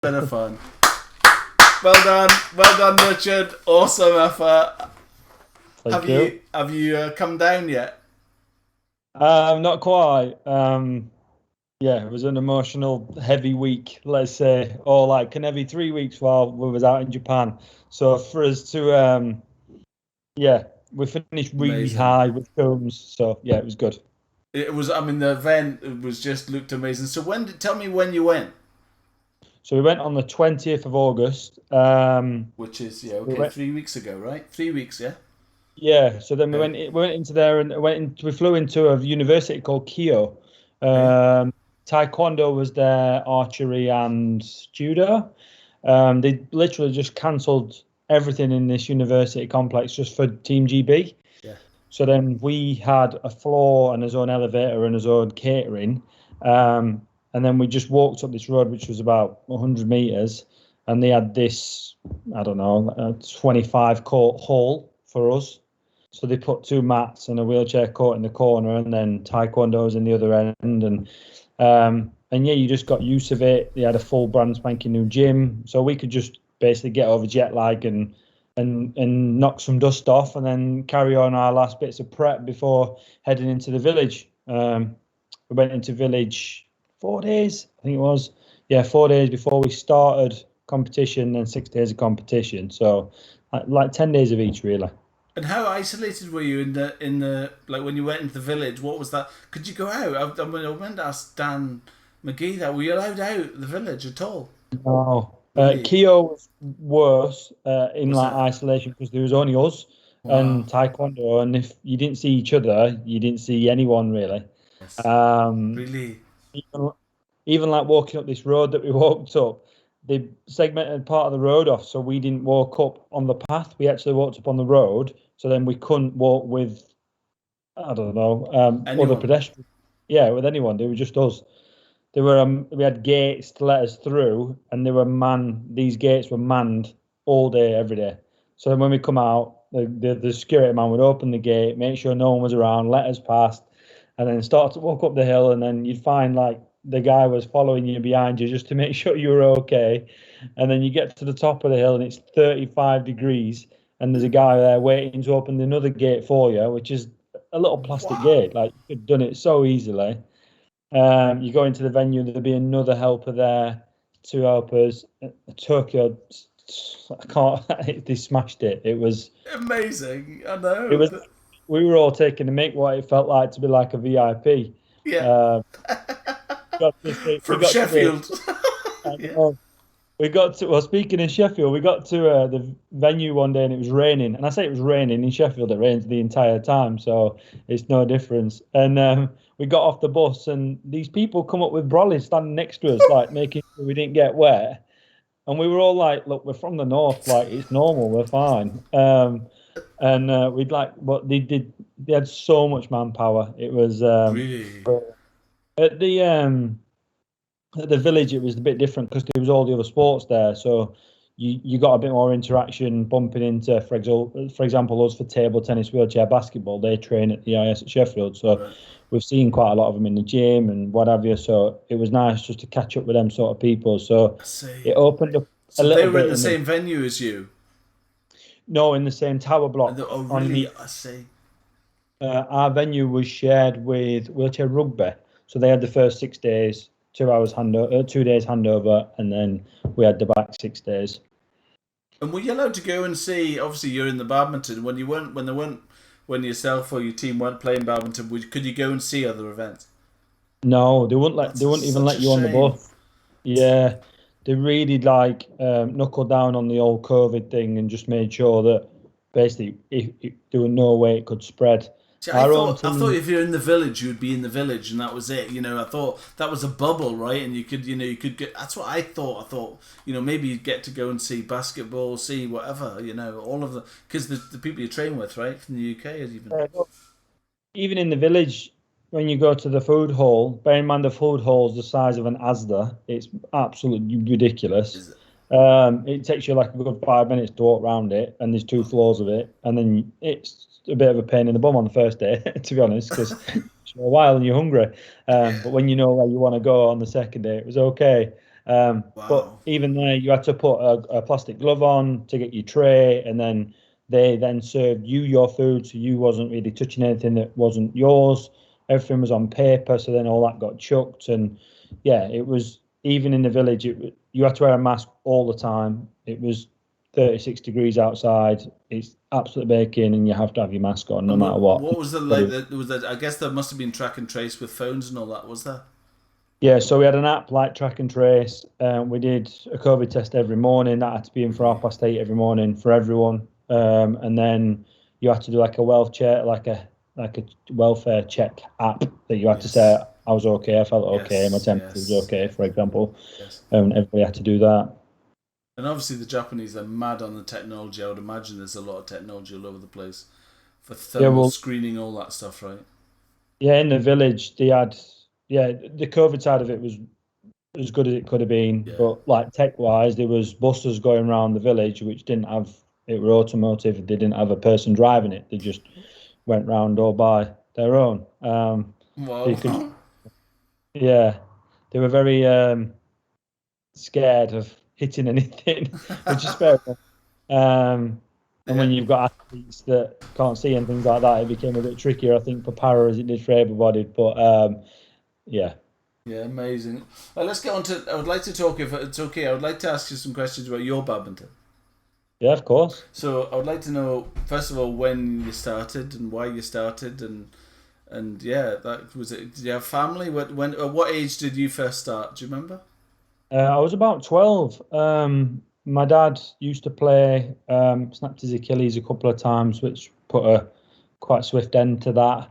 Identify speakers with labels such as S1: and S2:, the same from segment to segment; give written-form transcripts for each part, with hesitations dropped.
S1: Bit of fun. Well done, Richard. Awesome effort.
S2: Thank you.
S1: Have you come down yet?
S2: Not quite. Yeah, it was an emotional, heavy week, let's say, or like an heavy 3 weeks while we was out in Japan. So for us to, yeah, we finished really
S1: Amazing.
S2: high with films. So yeah, it was good.
S1: It was. I mean, the event it was just looked amazing. So tell me when you went,
S2: So we went on the 20th of August.
S1: which is
S2: We
S1: okay,
S2: went,
S1: 3 weeks ago, right? 3 weeks, yeah.
S2: yeah. So then
S1: Okay.
S2: we went into there and we flew into a university called Kyo.
S1: Okay.
S2: Taekwondo was there, archery and judo. They literally just cancelled everything in this university complex just for Team GB.
S1: Yeah.
S2: So then we had a floor and his own elevator and his own catering. And then we just walked up this road, which was about 100 meters, and they had this, I don't know, 25 court hall for us. So they put two mats and a wheelchair court in the corner, and then taekwondo's in the other end, and yeah, you just got use of it. They had a full brand spanking new gym, so we could just basically get over jet lag and knock some dust off, and then carry on our last bits of prep before heading into the village. We went into village 4 days, I think it was. Yeah, 4 days before we started competition, and 6 days of competition. So like 10 days of each, really.
S1: And how isolated were you in the like when you went into the village? What was that? Could you go out? I meant to ask Dan McGee that. Were you allowed out the village at all?
S2: No.
S1: Really?
S2: Keo was worse in
S1: Was
S2: like
S1: that?
S2: isolation because there was only us and
S1: Wow.
S2: Taekwondo, and if you didn't see each other, you didn't see anyone really.
S1: Yes.
S2: Um,
S1: Really?
S2: even, even like walking up this road that we walked up, they segmented part of the road off, so we didn't walk up on the path. We actually walked up on the road, so then we couldn't walk with, I don't know, other
S1: Anyone?
S2: pedestrians. Yeah, with anyone. They were just us. There were we had gates to let us through, and they were these gates were manned all day, every day. So then when we come out, the security man would open the gate, make sure no one was around, let us past, and then start to walk up the hill, and then you'd find like the guy was following you behind you just to make sure you were okay. And then you get to the top of the hill and it's 35 degrees, and there's a guy there waiting to open another gate for you, which is a little plastic
S1: Wow.
S2: gate. Like you could have done it so easily. You go into the venue, there'll be another helper there, two helpers. Tokyo, I can't. They smashed it.
S1: Amazing. I
S2: It
S1: know.
S2: was. We were all taking the mick what it felt like to be like a VIP.
S1: Yeah.
S2: Uh, we
S1: From
S2: got to.
S1: Sheffield.
S2: I
S1: Yeah.
S2: know. We got to. Well, speaking of Sheffield, we got to the venue one day and it was raining. And I say it was raining in Sheffield. It rains the entire time, so it's no difference. And we got off the bus, and these people come up with brollies standing next to us, like making sure we didn't get wet. And we were all like, "Look, we're from the north. Like it's normal. We're fine." And we'd like, but they did. They had so much manpower. It was
S1: Really?
S2: at the village. It was a bit different because there was all the other sports there. So you got a bit more interaction, bumping into, for example, us for table tennis, wheelchair basketball. They train at the IS at Sheffield, so
S1: Right.
S2: we've seen quite a lot of them in the gym and what have you. So it was nice just to catch up with them sort of people. So
S1: I see.
S2: it opened up a
S1: So they
S2: little
S1: were in
S2: bit
S1: the
S2: in the
S1: same venue as you.
S2: no in the same tower
S1: Oh,
S2: block on
S1: really?
S2: the
S1: I see.
S2: our venue was shared with wheelchair rugby. So they had the first 6 days, 2 hours handover, 2 days handover, and then we had the back 6 days.
S1: And were you allowed to go and see? Obviously, you're in the badminton. When yourself or your team weren't playing badminton, could you go and see other events?
S2: No,
S1: That's
S2: they wouldn't even
S1: such a
S2: let you on the
S1: shame.
S2: bus. Yeah, they really like knuckled down on the old COVID thing and just made sure that basically if there was no way it could spread.
S1: See,
S2: Our own
S1: I thought
S2: team,
S1: if you're in the village, you'd be in the village, and that was it. I thought that was a bubble, right? And you could get. That's what I thought. I thought, maybe you'd get to go and see basketball, see whatever, all of because the people you train with, right, from the UK, is even.
S2: even in the village, when you go to the food hall, bear in mind the food hall's the size of an Asda. It's absolutely ridiculous.
S1: Is it?
S2: It takes you like a good 5 minutes to walk around it, and there's two floors of it, and then it's a bit of a pain in the bum on the first day, to be honest, because it's a while and you're hungry. But
S1: Yeah.
S2: when you know where you want to go on the second day, it was okay. But
S1: Wow.
S2: even there, you had to put a plastic glove on to get your tray, and then they then served you your food, so you wasn't really touching anything that wasn't yours. Everything was on paper, so then all that got chucked, and yeah, it was even in the village. You had to wear a mask all the time. It was 36 degrees outside. It's absolute baking, and you have to have your mask on no
S1: And
S2: matter what.
S1: what was the like? Was that? I guess there must have been track and trace with phones and all that. Was there?
S2: Yeah, so we had an app like Track and Trace. We did a COVID test every morning. That had to be in for
S1: Really?
S2: 8:30 every morning for everyone. And then you had to do like a like a welfare check app that you had to say
S1: Yes.
S2: I was okay, I felt okay, my
S1: Yes.
S2: temperature was
S1: Yes.
S2: okay, for example.
S1: Yes.
S2: Everybody had to do that.
S1: And obviously the Japanese are mad on the technology. I would imagine there's a lot of technology all over the place for
S2: Yeah,
S1: thermal
S2: well,
S1: screening, all that stuff, right?
S2: yeah, in the village they had, yeah, the COVID side of it was as good as it could have been.
S1: Yeah.
S2: But like tech wise, there was buses going around the village which didn't have it were automotive. They didn't have a person driving it. They just went round all by their own. So you could,
S1: Wow.
S2: yeah, they were very scared of hitting anything, which is fair enough. And
S1: Yeah.
S2: when you've got athletes that can't see and things like that, it became a bit trickier, I think, for para as it did for everybody. But yeah,
S1: Yeah. Amazing. Let's get on to. I would like to talk, if it's okay. I would like to ask you some questions about your badminton.
S2: yeah, of course.
S1: So I would like to know, first of all, when you started and why you started, and yeah, that was it. Did you have family? At what age did you first start? Do you remember?
S2: I was about 12. My dad used to play, snapped his Achilles a couple of times, which put a quite swift end to that.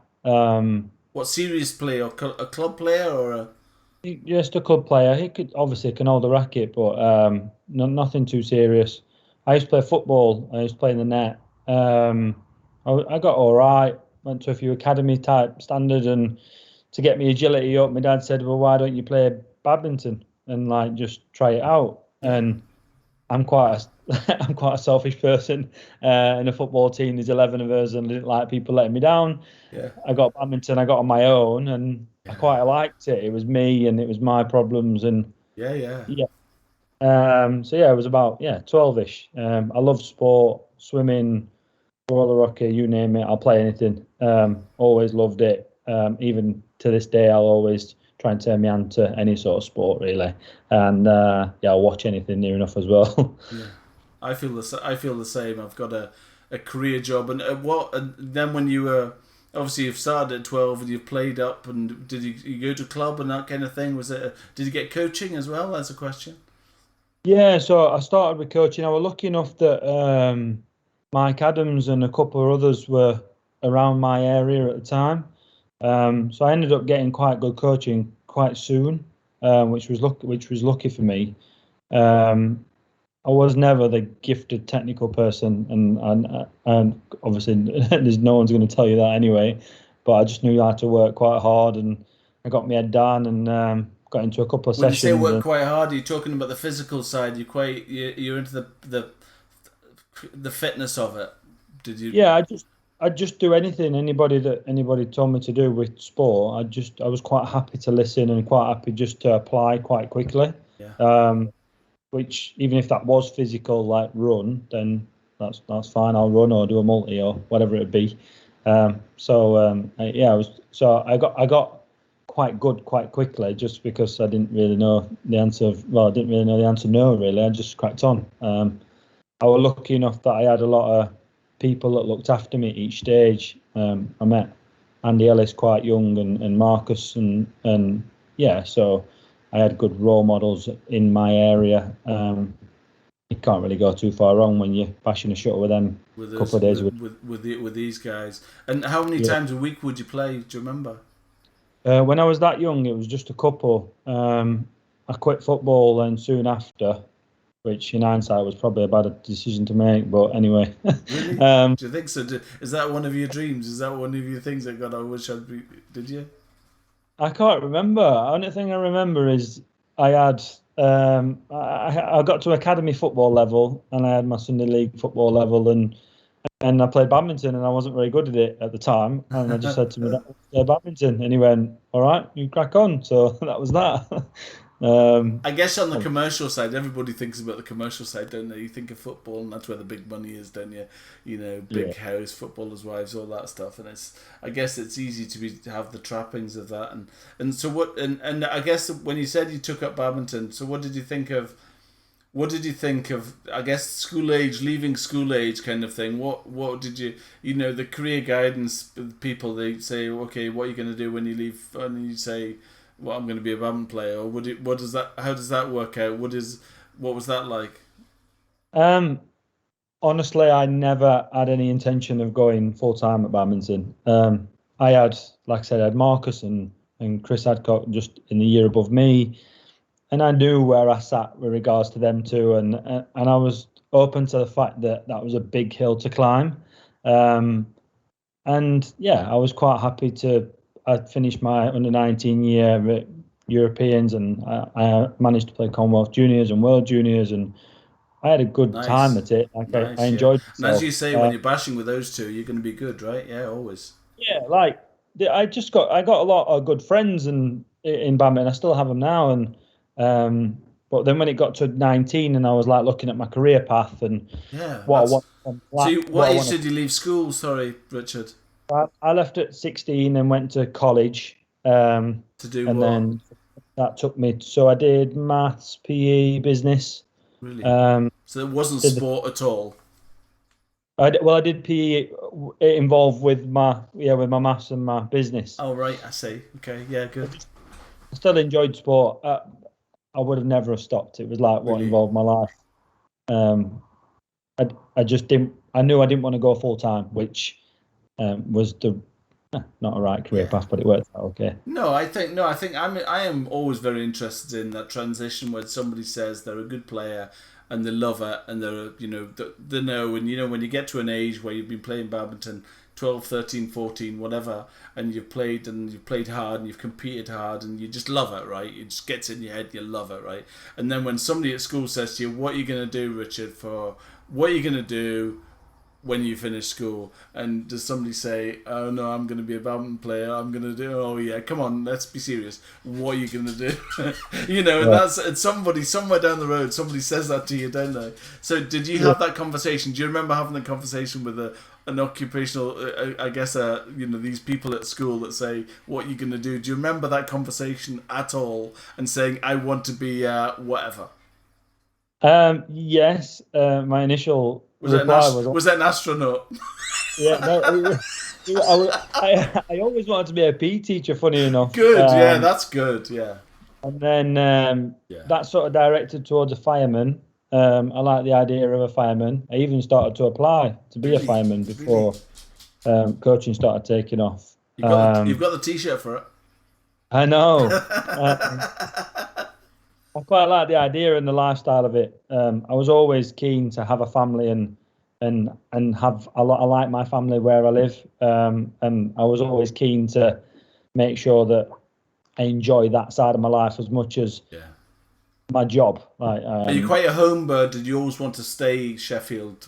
S1: What serious play, or a club player, or a?
S2: Just a club player. He could obviously can hold a racket, but nothing too serious. I used to play football. I used to play in the net. I got all right. Went to a few academy type standard, and to get me agility up, my dad said, "Well, why don't you play badminton and like just try it out?"
S1: Yeah,
S2: And I'm quite I'm quite a selfish person. In a football team, there's 11 of us, and I didn't like people letting me down.
S1: yeah,
S2: I got badminton, I got on my own, and I
S1: yeah,
S2: quite liked it. It was me, and it was my problems, and
S1: yeah, yeah.
S2: yeah. So yeah, it was about 12ish. I love sport, swimming, roller hockey, you name it. I'll play anything. Always loved it. Even to this day, I'll always try and turn my hand to any sort of sport, really. And yeah, I'll watch anything near enough as well.
S1: Yeah. I feel the same. I've got a career job, and and then when you were obviously you've started at 12 and you've played up, and did you go to club and that kind of thing? Did you get coaching as well? That's a question.
S2: Yeah, so I started with coaching. I was lucky enough that Mike Adams and a couple of others were around my area at the time. So I ended up getting quite good coaching quite soon, which was lucky for me. Um, I was never the gifted technical person, and obviously there's no one's going to tell you that anyway. But I just knew how to work quite hard, and I got my head down and got into a couple of
S1: When you say
S2: sessions.
S1: work
S2: And
S1: quite hard, you're talking about the physical side. You're into the fitness of it. Did you?
S2: yeah, I just do anything anybody told me to do with sport. I was quite happy to listen and quite happy just to apply quite quickly.
S1: Yeah.
S2: Um, which even if that was physical, like run, then that's fine. I'll run or do a multi or whatever it be. Yeah, I got quite good quite quickly just because I didn't really know the answer. I didn't really know the answer. No, really, I just cracked on. I was lucky enough that I had a lot of people that looked after me at each stage. I met Andy Ellis quite young and Marcus and yeah, so I had good role models in my area. You can't really go too far wrong when you're bashing a shuttle with them
S1: With
S2: a couple of days a week.
S1: with these guys. And how many
S2: Yeah.
S1: times a week would you play? Do you remember?
S2: When I was that young, it was just a couple. I quit football and soon after, which in hindsight was probably a bad decision to make. But anyway,
S1: Really?
S2: um,
S1: Do you think so? Is that one of your dreams? Is that one of your things that God, I wish I'd be? Did you?
S2: I can't remember. Only thing I remember is I had I got to academy football level and I had my Sunday league football level and I played badminton and I wasn't very good at it at the time and I just said to me that play badminton and he went all right you crack on so that was that.
S1: I guess on the commercial side, everybody thinks about the commercial side, don't they? You think of football, and that's where the big money is, don't you? You know, big house, footballers' wives, all that stuff, and I guess it's easy to have the trappings of that, and so what? And I guess when you said you took up badminton, so what did you think of? What did you think of? I guess school age, leaving school age, kind of thing. What did you? You know, the career guidance people, they say, okay, what are you going to do when you leave? And you say, well, I'm going to be a badminton player. Or what does that? How does that work out? What was that like?
S2: Honestly, I never had any intention of going full time at badminton. I had, like I said, I had Marcus and Chris Adcock just in the year above me, and I knew where I sat with regards to them too, and I was open to the fact that that was a big hill to climb. And yeah, I was quite happy to. I finished my under 19 year at Europeans, and I managed to play Commonwealth Juniors and World Juniors, and I had a good time
S1: Nice,
S2: at it. Like I
S1: nice, yeah.
S2: enjoyed
S1: And as
S2: myself.
S1: you say, when you're bashing with those two, you're going to be good, right? Yeah, always.
S2: Yeah, like I got a lot of good friends and in badminton. I still have them now, and but then when it got to 19, and I was like looking at my career path and
S1: Yeah,
S2: what I
S1: that's.
S2: want,
S1: What
S2: what I
S1: age
S2: want
S1: did you leave school? Sorry, Richard.
S2: I left at 16 and went to college,
S1: To do
S2: and
S1: what?
S2: then that took me. So I did maths, PE, business.
S1: Really?
S2: Um,
S1: So it wasn't
S2: did the
S1: sport at all.
S2: I did PE. It involved with with my maths and my business.
S1: Oh right, I see. Okay, yeah, good.
S2: I still enjoyed sport. I would have never have stopped. It was like what
S1: Really.
S2: involved my life. Um, I just didn't. I knew I didn't want to go full time, which was the not a right career
S1: Yeah.
S2: path, but it worked out okay.
S1: I think I am always very interested in that transition when somebody says they're a good player and they love it and they're they know, and when you get to an age where you've been playing badminton 12, 13, 14, whatever, and you've played hard and you've competed hard and you just love it, right? It just gets in your head, you love it, right? And then when somebody at school says to you, what are you going to do, Richard, for what are you going to do when you finish school? And does somebody say, oh no, I'm going to be a badminton player, I'm going to do, oh yeah, come on, let's be serious, what are you going to do? And
S2: Yeah.
S1: and somebody somewhere down the road, somebody says that to you, don't they? So did you
S2: Yeah.
S1: have that conversation? Do you remember having the conversation with an occupational, I guess, these people at school that say, what are you going to do? Do you remember that conversation at all, and saying, I want to be whatever?
S2: Yes. My initial
S1: Was that
S2: reply was,
S1: was that an astronaut?
S2: yeah, no. I always wanted to be a PE teacher. Funny enough,
S1: Good, yeah, that's good, yeah.
S2: and then
S1: Yeah.
S2: that sort of directed towards a fireman. I like the idea of a fireman. I even started to apply to be a
S1: Really,
S2: fireman
S1: really.
S2: before coaching started taking off.
S1: You've got the t-shirt for it.
S2: I know. I quite like the idea and the lifestyle of it. I was always keen to have a family and have a lot. I like my family where I live, and I was always keen to make sure that I enjoy that side of my life as much as
S1: Yeah.
S2: my job. Like,
S1: Are you quite a home bird? Did you always want to stay Sheffield?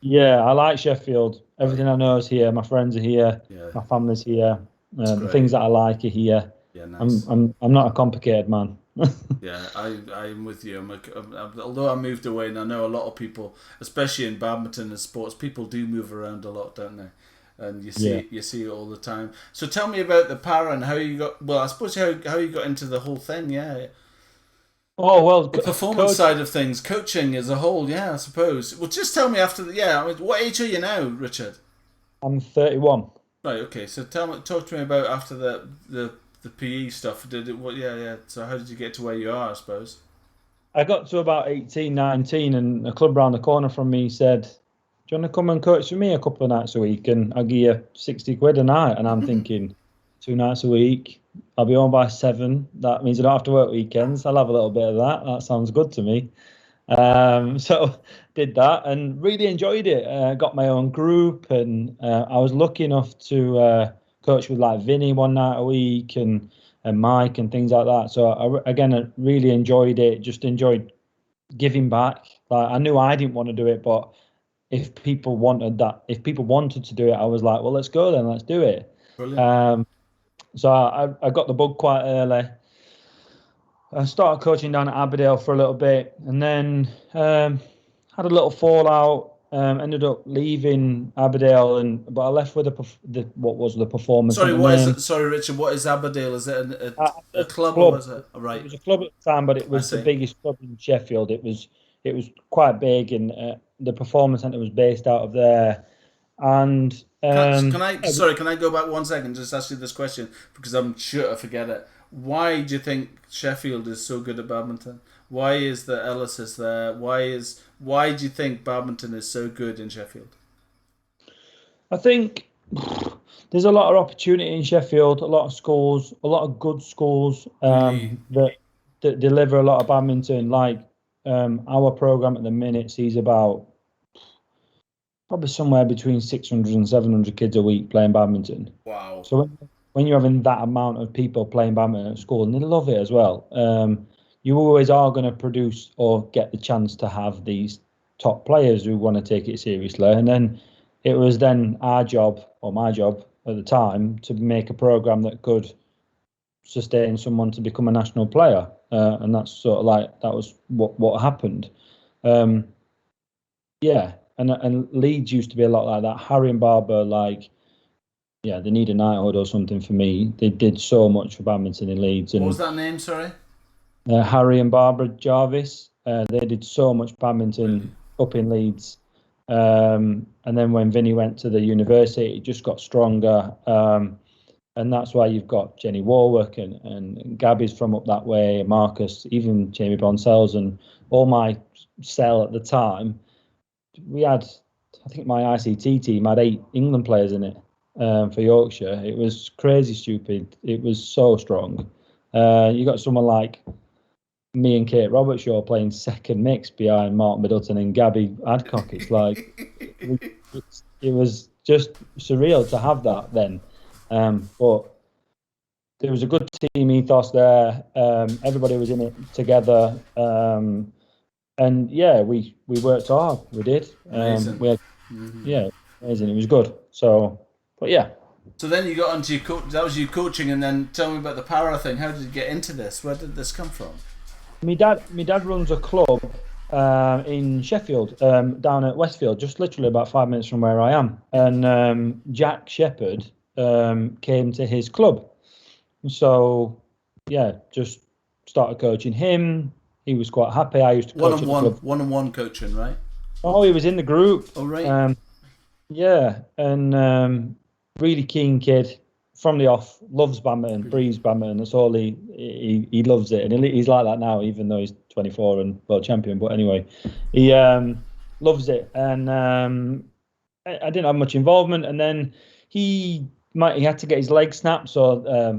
S2: yeah, I like Sheffield.
S1: Right.
S2: Everything I know is here. My friends are here.
S1: Yeah.
S2: My family's here.
S1: That's
S2: The things
S1: great.
S2: that I like are here.
S1: Yeah,
S2: I'm
S1: nice.
S2: I'm I'm not a complicated man.
S1: Yeah, I'm with you. Although I moved away, and I know a lot of people, especially in badminton and sports, people do move around a lot, don't they? And
S2: Yeah.
S1: you see it all the time. So tell me about the para and how you got. Well, I suppose how you got into the whole thing. Yeah,
S2: Oh well,
S1: the performance
S2: coach.
S1: side of things, coaching as a whole. Yeah, I suppose. Well, just tell me after the. Yeah, I mean, what age are you now, Richard?
S2: I'm 31.
S1: Right. Okay. So talk to me about after the PE stuff. Did it? What? Yeah, yeah. So how did you get to where you are? I suppose.
S2: I got to about 18, 19, and a club round the corner from me said, "Do you want to come and coach with me a couple of nights a week? And I'll give you 60 quid a night." And I'm thinking, 2 nights a week, I'll be home by 7. That means I don't have to work weekends. I'll have a little bit of that. That sounds good to me. So did that and really enjoyed it. Got my own group, and I was lucky enough to coach with like Vinny one night a week and Mike and things like that. So I really enjoyed it. Just enjoyed giving back. Like I knew I didn't want to do it, but if people wanted to do it, I was like, well, let's go then, let's do it.
S1: Brilliant.
S2: Um, so I got the bug quite early. I started coaching down at Aberdale for a little bit, and then had a little fallout. Ended up leaving Aberdale, but I left with what was the performance
S1: Sorry,
S2: centre
S1: what is
S2: name.
S1: it? Sorry, Richard. What is Aberdale? Is it a club or
S2: Club.
S1: was it? Oh,
S2: It
S1: right,
S2: was a club at the time, but it
S1: I
S2: was the
S1: see.
S2: biggest club in Sheffield. It was quite big, and the performance centre was based out of there. And
S1: Can I? Sorry, can I go back 1 second? Just ask you this question because I'm sure I forget it. Why do you think Sheffield is so good at badminton? Why is the Ellis is there? Why do you think badminton is so good in Sheffield?
S2: I think there's a lot of opportunity in Sheffield, a lot of schools, a lot of good schools
S1: Really?
S2: that deliver a lot of badminton. Like our program at the minute sees about probably somewhere between 600 and 700 kids a week playing badminton.
S1: Wow.
S2: So when you're having that amount of people playing badminton at school, and they love it as well, you always are going to produce or get the chance to have these top players who want to take it seriously. And then it was then our job, or my job at the time, to make a program that could sustain someone to become a national player. And that's sort of like that was what happened. Um, yeah, and Leeds used to be a lot like that. Harry and Barber, like, yeah, they need a knighthood or something for me. They did so much for badminton in Leeds,
S1: What was
S2: and
S1: that name? Sorry.
S2: Harry and Barbara Jarvis, they did so much
S1: Really?
S2: badminton up in Leeds. And then when Vinny went to the university, it just got stronger. And that's why you've got Jenny Warwick and Gabby's from up that way, Marcus, even Jamie Bonsells, and all my cell at the time. We had, I think my ICT team had 8 England players in it for Yorkshire. It was crazy stupid. It was so strong. You got someone like me and Kate Robertshaw playing second mix behind Mark Middleton and Gabby Adcock. It's like it was just surreal to have that then. But there was a good team ethos there. Everybody was in it together. And yeah, we worked hard. We did.
S1: Amazing.
S2: We had, yeah, amazing. It was good. So, but yeah.
S1: So then you got onto your coach. That was you coaching, and then tell me about the para thing. How did you get into this? Where did this come from?
S2: My dad runs a club in Sheffield, down at Westfield, just literally about 5 minutes from where I am. And Jack Shepherd came to his club. So yeah, just started coaching him. He was quite happy. I used to
S1: One
S2: coach
S1: on
S2: at the
S1: one,
S2: club.
S1: one-on-one coaching, right?
S2: Oh, he was in the group.
S1: Oh, right.
S2: Yeah, and really keen kid from the off, loves badminton, breathes badminton. That's all he loves it, and he's like that now, even though he's 24 and world champion. But anyway, he loves it, and I didn't have much involvement. And then he had to get his leg snapped, so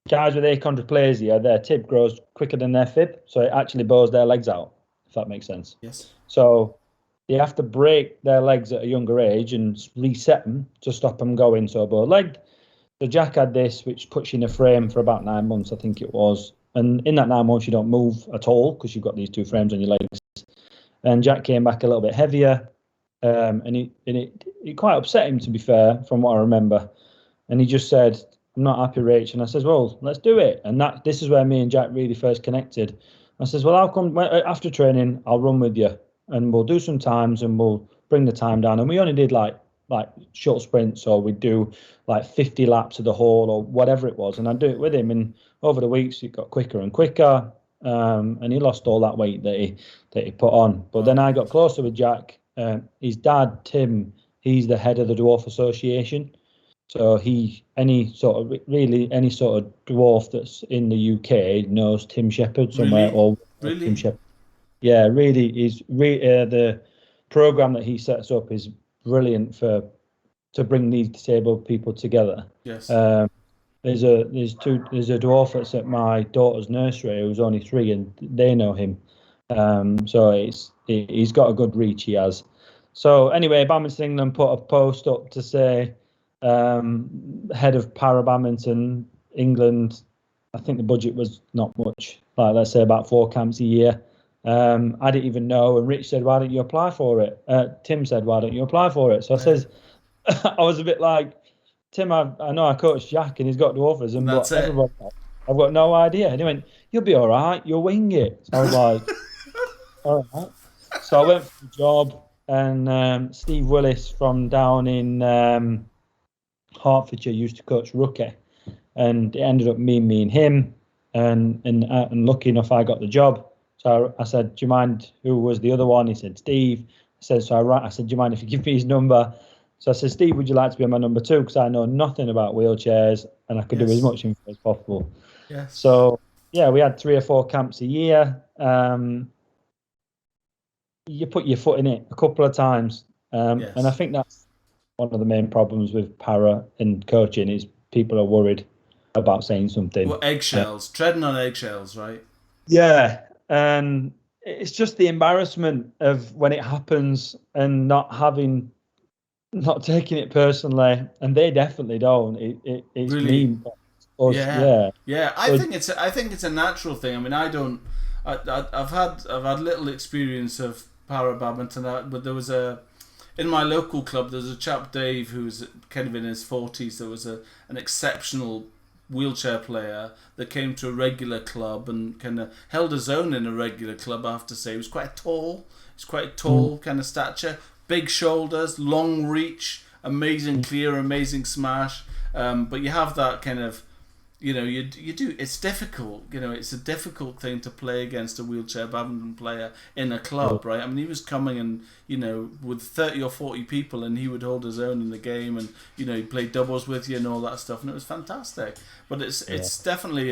S2: guys with achondroplasia, their tib grows quicker than their fib, so it actually bows their legs out, if that makes sense.
S1: Yes.
S2: So they have to break their legs at a younger age and reset them to stop them going so bowed leg. So Jack had this, which puts you in a frame for about 9 months, I think it was. And in that 9 months, you don't move at all because you've got these two frames on your legs. And Jack came back a little bit heavier, and it quite upset him, to be fair, from what I remember. And he just said, "I'm not happy, Rach." And I says, "Well, let's do it." And this is where me and Jack really first connected. I says, "Well, I'll come after training. I'll run with you, and we'll do some times, and we'll bring the time down." And we only did like short sprints, or we'd do like 50 laps of the hall or whatever it was, and I'd do it with him. And over the weeks, it got quicker and quicker, and he lost all that weight that he put on. But then I got closer with Jack. His dad, Tim, he's the head of the Dwarf Association. So any sort of dwarf that's in the UK knows Tim Shepherd somewhere,
S1: Really?
S2: or
S1: Really?
S2: Tim Shepherd. Yeah, really, the program that he sets up is brilliant to bring these disabled people together.
S1: Yes.
S2: There's a dwarf that's at my daughter's nursery who's only 3, and they know him. So he's got a good reach. He has. So anyway, Badminton England put a post up to say, head of Para Badminton England. I think the budget was not much, like let's say about 4 camps a year. I didn't even know, and Rich said, "Why don't you apply for it?" Tim said, "Why don't you apply for it?" So I says, I was a bit like, "Tim, I know I coach Jack and he's got dwarfers, and
S1: That's
S2: but
S1: it.
S2: everybody, I've got no idea." And he went, you'll be all right. You'll wing it. So I was like, all right. So I went for the job, and Steve Willis from down in Hertfordshire used to coach rookie, and it ended up me and him, and lucky enough I got the job. So I said, "Do you mind who was the other one?" He said, "Steve." I said, I said, "Do you mind if you give me his number?" So I said, "Steve, would you like to be my number two? Because I know nothing about wheelchairs and I could do as much info as possible."
S1: Yes.
S2: So yeah, we had 3 or 4 camps a year. You put your foot in it a couple of times, and I think that's one of the main problems with para and coaching is people are worried about saying something.
S1: Well, eggshells, treading on eggshells, right?
S2: Yeah, and it's just the embarrassment of when it happens and not taking it personally, and they definitely don't. It's
S1: Really?
S2: me, us,
S1: Yeah,
S2: yeah.
S1: yeah. I
S2: So,
S1: think it's a natural thing. I mean, I don't. I've had little experience of para badminton, but there was in my local club. There's a chap, Dave, who's kind of in his 40s. There was an exceptional wheelchair player that came to a regular club and kind of held his own in a regular club. I have to say, he was quite tall. He's quite tall, kind of stature, big shoulders, long reach, amazing clear, amazing smash. But you have that kind of, you do. It's difficult. It's a difficult thing to play against a wheelchair badminton player in a club, right? I mean, he was coming and with 30 or 40 people, and he would hold his own in the game, and he played doubles with you and all that stuff, and it was fantastic. But it's definitely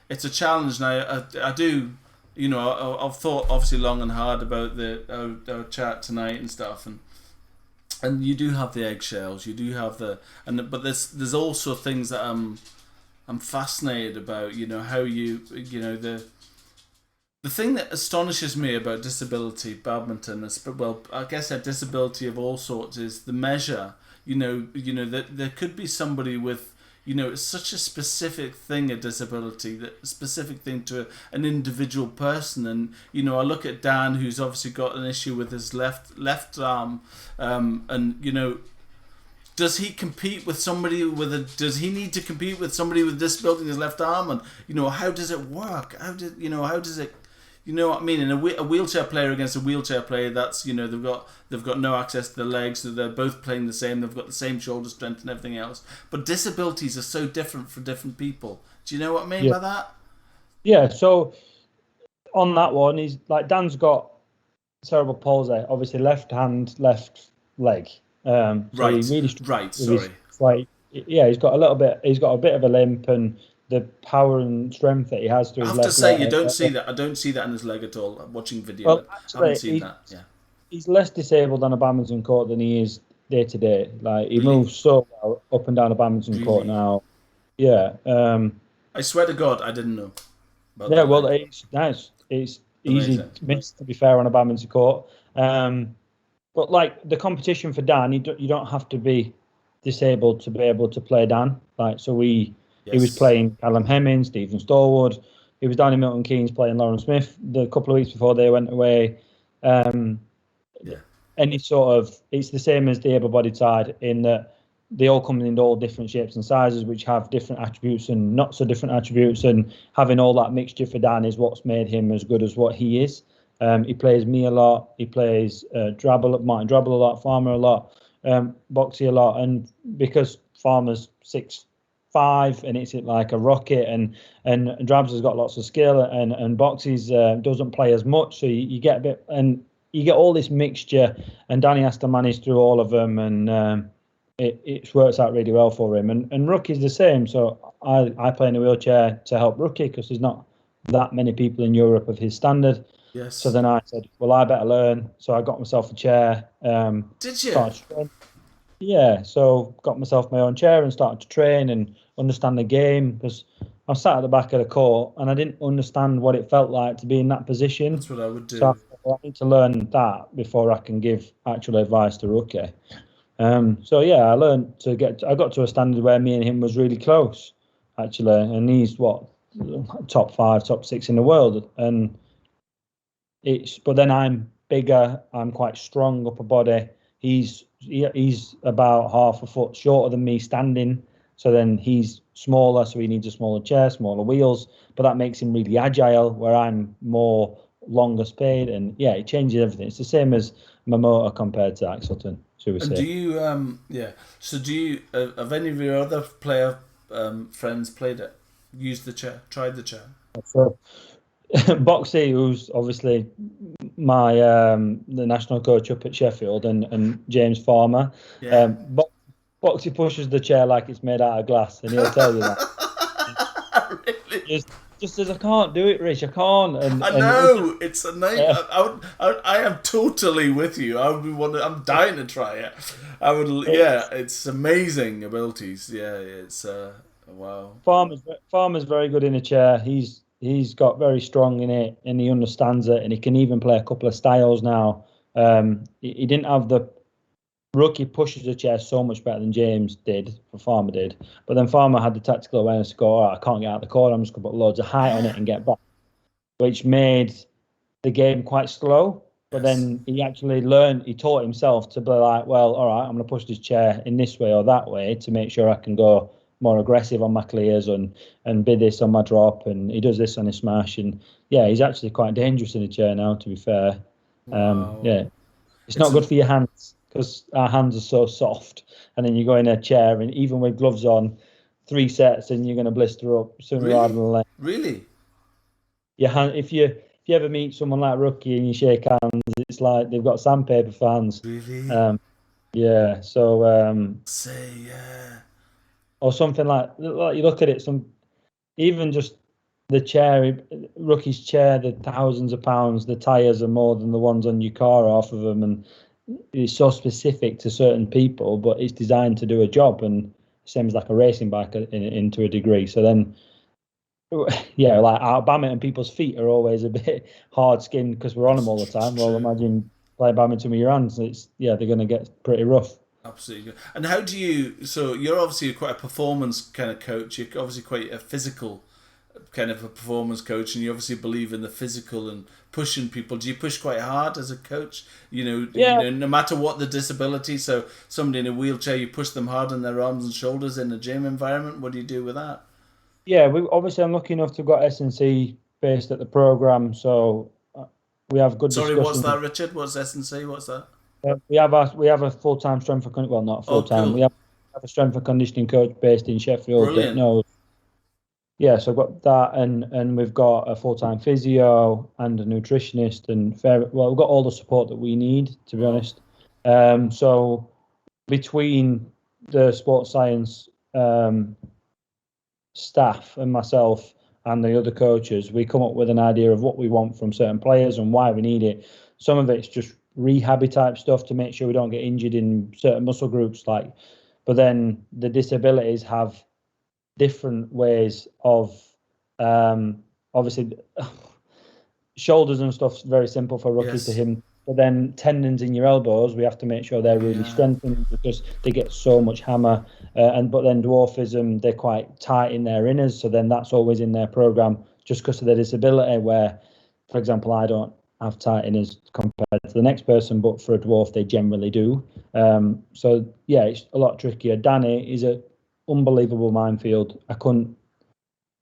S1: it's a challenge, and I do. I've thought obviously long and hard about our chat tonight and stuff, and you do have the eggshells, you do have but there's also things that I'm fascinated about, how the thing that astonishes me about disability badminton is, well, I guess a disability of all sorts, is the measure. That there could be somebody with, it's such a specific thing, a disability, that a specific thing to an individual person. And I look at Dan, who's obviously got an issue with his left arm, and does he compete with somebody does he need to compete with somebody with disability in his left arm? And how does it work? How does it, what I mean? And a wheelchair player against a wheelchair player, that's, they've got no access to the legs, so they're both playing the same, they've got the same shoulder strength and everything else. But disabilities are so different for different people. Do you know what I mean by that?
S2: Yeah, so on that one, he's like, Dan's got cerebral palsy, obviously left hand, left leg. So
S1: right.
S2: he really
S1: Sorry.
S2: He's got a bit of a limp, and the power and strength that he has to his left leg.
S1: I have to say, you don't see that. I don't see that in his leg at all. I'm watching video.
S2: Well,
S1: actually, I haven't seen that. Yeah.
S2: He's less disabled on a badminton court than he is day to day. Like, he moves so well up and down a badminton court now. Yeah.
S1: I swear to God, I didn't know.
S2: Well, it's nice. It's easy to miss, to be fair, on a badminton court. But like the competition for Dan, you don't have to be disabled to be able to play Dan. Like, so he was playing Callum Hemming, Stephen Stallwood. He was down in Milton Keynes playing Lauren Smith the couple of weeks before they went away. Any sort of, it's the same as the able-bodied side in that they all come in all different shapes and sizes, which have different attributes and not so different attributes. And having all that mixture for Dan is what's made him as good as what he is. He plays me a lot. He plays Martin Drabble a lot, Farmer a lot, Boxy a lot. And because Farmer's 6'5" and it's like a rocket, and Drabs has got lots of skill, and Boxy's doesn't play as much, so you get a bit, and you get all this mixture, and Danny has to manage through all of them, and it works out really well for him. And Rookie's the same. So I play in a wheelchair to help Rookie because there's not that many people in Europe of his standard.
S1: Yes.
S2: So then I said, well, I better learn. So I got myself a chair.
S1: Did you?
S2: Yeah. So got myself my own chair and started to train and understand the game, because I was sat at the back of the court and I didn't understand what it felt like to be in that position.
S1: That's what I would do.
S2: So I thought, well, I need to learn that before I can give actual advice to Rookie. So yeah, I got to a standard where me and him was really close, actually, and he's top 5, top 6 in the world, and but then I'm bigger, I'm quite strong upper body. He's about half a foot shorter than me standing, So then he's smaller, so he needs a smaller chair, smaller wheels, but that makes him really agile, where I'm more longer spade, and yeah, it changes everything. It's the same as my motor compared to Axelton, should we
S1: And
S2: say.
S1: do you So do you have any of your other player friends played it? Used the chair? Tried the chair?
S2: So Boxy, who's obviously my the national coach up at Sheffield, and James Farmer,
S1: Yeah.
S2: Boxy pushes the chair like it's made out of glass, and he'll tell you that.
S1: Really?
S2: Just says, I can't do it, Rich. I can't.
S1: I
S2: And
S1: know it's a night.
S2: uh,
S1: I am totally with you. I would want. I'm dying to try it. I would.
S2: it,
S1: Yeah, it's amazing abilities. Yeah, it's wow.
S2: Farmer's very good in a chair. He's got very strong in it, and he understands it, and he can even play a couple of styles now. He didn't have the rookie pushes the chair so much better than James did, for Farmer did. But then Farmer had the tactical awareness to go, all right, I can't get out of the corner, I'm just going to put loads of height on it and get back, which made the game quite slow. But
S1: Yes.
S2: then he taught himself to be like, well, all right, I'm going to push this chair in this way or that way to make sure I can go more aggressive on my clears and bid this on my drop. And he does this on his smash. And yeah, he's actually quite dangerous in a chair now, to be fair.
S1: Wow.
S2: Yeah, it's
S1: It's
S2: not good for your hands, because our hands are so soft, and then you go in a chair, and even with gloves on, 3 sets, and you're going to blister up sooner rather than later.
S1: Really?
S2: Your hand, if you ever meet someone like Rookie and you shake hands, it's like they've got sandpaper for hands.
S1: Really?
S2: Yeah. So
S1: Say yeah.
S2: or something like you look at it, even just the chair, Rookie's chair, the thousands of pounds, the tires are more than the ones on your car off of them, and it's so specific to certain people, but it's designed to do a job, and same as like a racing bike to a degree. So then, yeah, like our badminton, people's feet are always a bit hard skinned because we're on them all the time. Well,
S1: True.
S2: imagine playing badminton with your hands. They're going to get pretty rough.
S1: Absolutely. And how do you? So you're obviously quite a performance kind of coach. You're obviously quite a physical kind of a performance coach, and you obviously believe in the physical and pushing people. Do you push quite hard as a coach?
S2: Yeah,
S1: No matter what the disability. So somebody in a wheelchair, you push them hard on their arms and shoulders in a gym environment. What do you do with that?
S2: yeah. I'm lucky enough to have got S&C based at the program, so we have good
S1: Sorry, what's
S2: discussions.
S1: that, Richard? What's S&C? What's that?
S2: We have a full-time strength and well, not
S1: Oh,
S2: full-time. We
S1: cool.
S2: have a strength and conditioning coach based in Sheffield that
S1: Brilliant.
S2: knows. Yeah, so I've got that, and we've got a full-time physio and a nutritionist, and we've got all the support that we need, to be
S1: Wow.
S2: honest. So between the sports science staff and myself and the other coaches, we come up with an idea of what we want from certain players and why we need it. Some of it's just rehabby type stuff to make sure we don't get injured in certain muscle groups, but then the disabilities have different ways of obviously shoulders and stuff's very simple for Rookie to
S1: Yes.
S2: him, but then tendons in your elbows, we have to make sure they're really
S1: Yeah.
S2: strengthened because they get so much hammer. But then dwarfism, they're quite tight in their inners, so then that's always in their program just because of their disability. Where, for example, I don't have tight inners compared to the next person, but for a dwarf they generally do. So yeah, it's a lot trickier. Danny is a unbelievable minefield.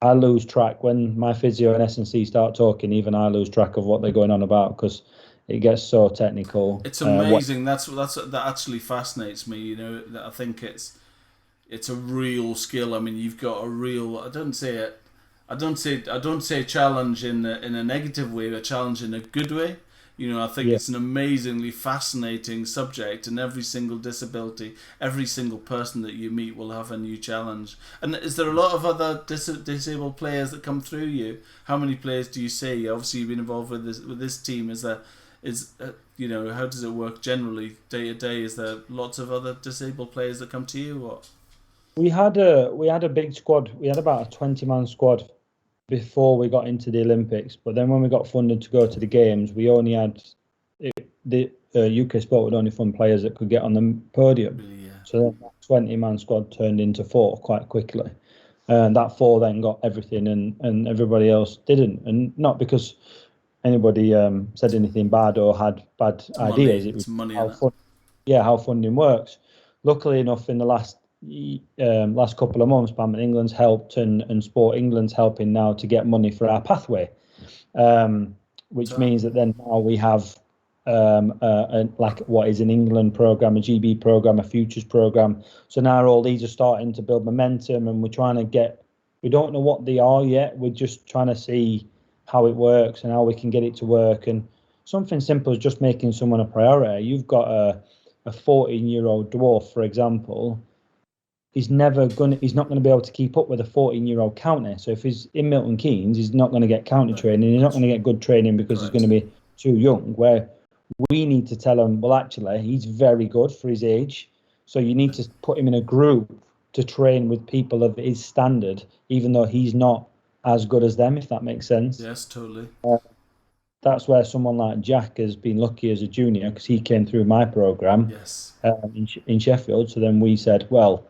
S2: I lose track when my physio and S&C start talking. Even I lose track of what they're going on about because it gets so technical.
S1: It's
S2: What
S1: amazing. That actually fascinates me. I think it's a real skill. I mean, you've got a real. I don't say challenge in a negative way, but challenge in a good way. I think
S2: Yeah,
S1: it's an amazingly fascinating subject, and every single disability, every single person that you meet will have a new challenge. And is there a lot of other disabled players that come through you? How many players do you see? Obviously, you've been involved with this team. How does it work generally day to day? Is there lots of other disabled players that come to you? Or
S2: we had a big squad. We had about a 20-man squad before we got into the Olympics. But then when we got funded to go to the games, we only had the UK sport would only fund players that could get on the podium.
S1: really, yeah.
S2: So then that 20-man squad turned into 4 quite quickly. And that 4 then got everything, and everybody else didn't. And not because anybody said anything bad or had bad
S1: It's money.
S2: ideas. It was
S1: It's money in
S2: how
S1: it.
S2: how funding works. Luckily enough, in the last last couple of months, Badminton England's helped and Sport England's helping now to get money for our pathway, which means that then now we have like what is an England program, a GB program, a futures program. So now all these are starting to build momentum, and we're trying to get. We don't know what they are yet. We're just trying to see how it works and how we can get it to work. And something simple as just making someone a priority. You've got a 14-year-old dwarf, for example. He's not going to be able to keep up with a 14-year-old counter. So if he's in Milton Keynes, he's not going to get counter training. He's not going to get good training because he's going to be too young. Where we need to tell him, well, actually, he's very good for his age. So you need to put him in a group to train with people of his standard, even though he's not as good as them, if that makes sense.
S1: Yes, totally.
S2: That's where someone like Jack has been lucky as a junior, because he came through my program in Sheffield. So then we said, well,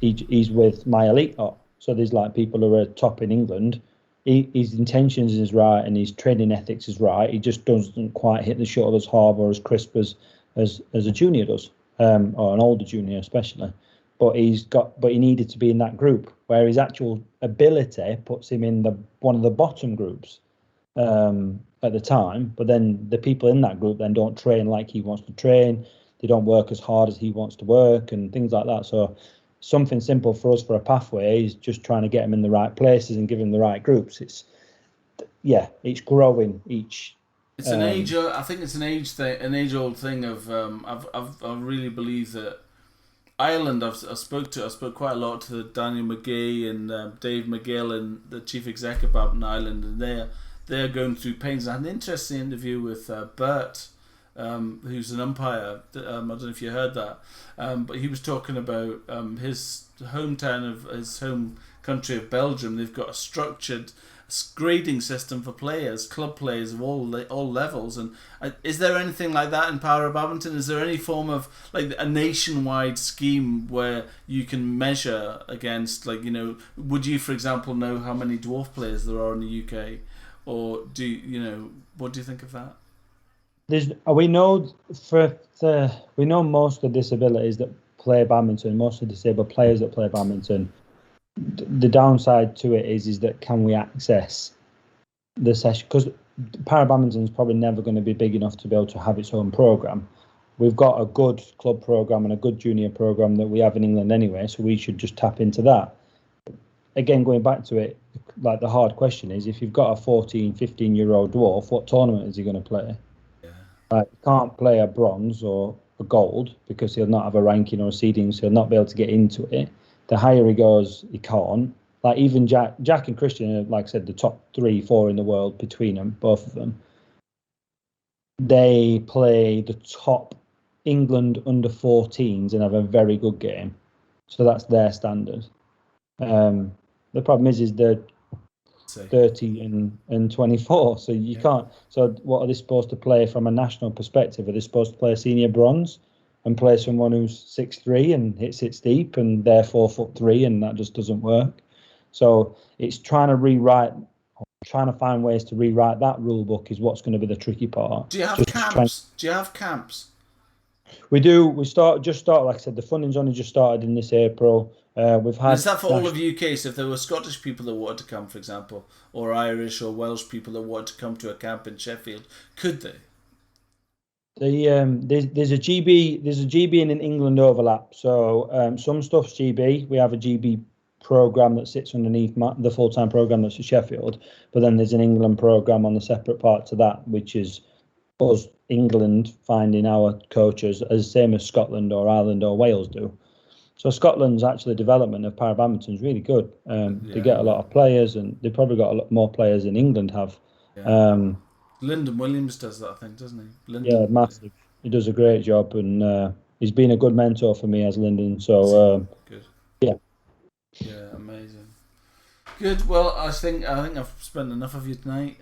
S2: he's with my elite lot. So there's like people who are top in England. His intentions is right and his training ethics is right. He just doesn't quite hit the shuttle as hard or as crisp as a junior does, or an older junior especially. But he needed to be in that group where his actual ability puts him in one of the bottom groups at the time. But then the people in that group then don't train like he wants to train. They don't work as hard as he wants to work and things like that. So something simple for us for a pathway is just trying to get him in the right places and give him the right groups. It's growing each.
S1: It's an age. I think it's an age thing, an age-old thing of. I really believe that Ireland. I spoke quite a lot to Daniel McGee and Dave McGill and the chief exec about Ireland, and they're going through pains. I had an interesting interview with Bert, who's an umpire. I don't know if you heard that, but he was talking about his hometown of his home country of Belgium. They've got a structured grading system for players, club players of all levels. And is there anything like that in Para Badminton? Is there any form of like a nationwide scheme where you can measure against, like, would you, for example, know how many dwarf players there are in the UK, or what do you think of that?
S2: We know most of the disabilities that play badminton, most of the disabled players that play badminton. The downside to it is that can we access the session? Because Para Badminton is probably never going to be big enough to be able to have its own program. We've got a good club program and a good junior program that we have in England anyway, so we should just tap into that. Again, going back to it, like the hard question is, if you've got a 14, 15-year-old dwarf, what tournament is he going to play? He can't play a bronze or a gold because he'll not have a ranking or a seeding, so he'll not be able to get into it. The higher he goes, he can't. Like even Jack and Christian are, like I said, the top 3-4 in the world between them, both of them. They play the top England under 14s and have a very good game. So that's their standard. The problem is they're 30 and 24, so you can't. So what are they supposed to play from a national perspective? Are they supposed to play a senior bronze and play someone who's 6'3" and hits it deep and they're 4'3", and that just doesn't work? So it's trying to find ways to rewrite that rule book is what's going to be the tricky part.
S1: Do you have camps? Do you have camps?
S2: We do. We started, like I said, the funding's only just started in this April. We've had.
S1: Is that for all of UK? So if there were Scottish people that wanted to come, for example, or Irish or Welsh people that wanted to come to a camp in Sheffield, could they?
S2: There's a GB and an England overlap. So some stuff's GB. We have a GB program that sits underneath the full-time program that's at Sheffield, but then there's an England program on the separate part to that, which is us, England, finding our coaches, as same as Scotland or Ireland or Wales do. So Scotland's actually development of Para Badminton is really good. They get a lot of players, and they've probably got a lot more players than England have.
S1: Lyndon Williams does that, I think, doesn't he?
S2: Yeah, massive. He does a great job, and he's been a good mentor for me as Lyndon. So
S1: good.
S2: Yeah,
S1: amazing. Good. Well, I think I've spent enough of you tonight.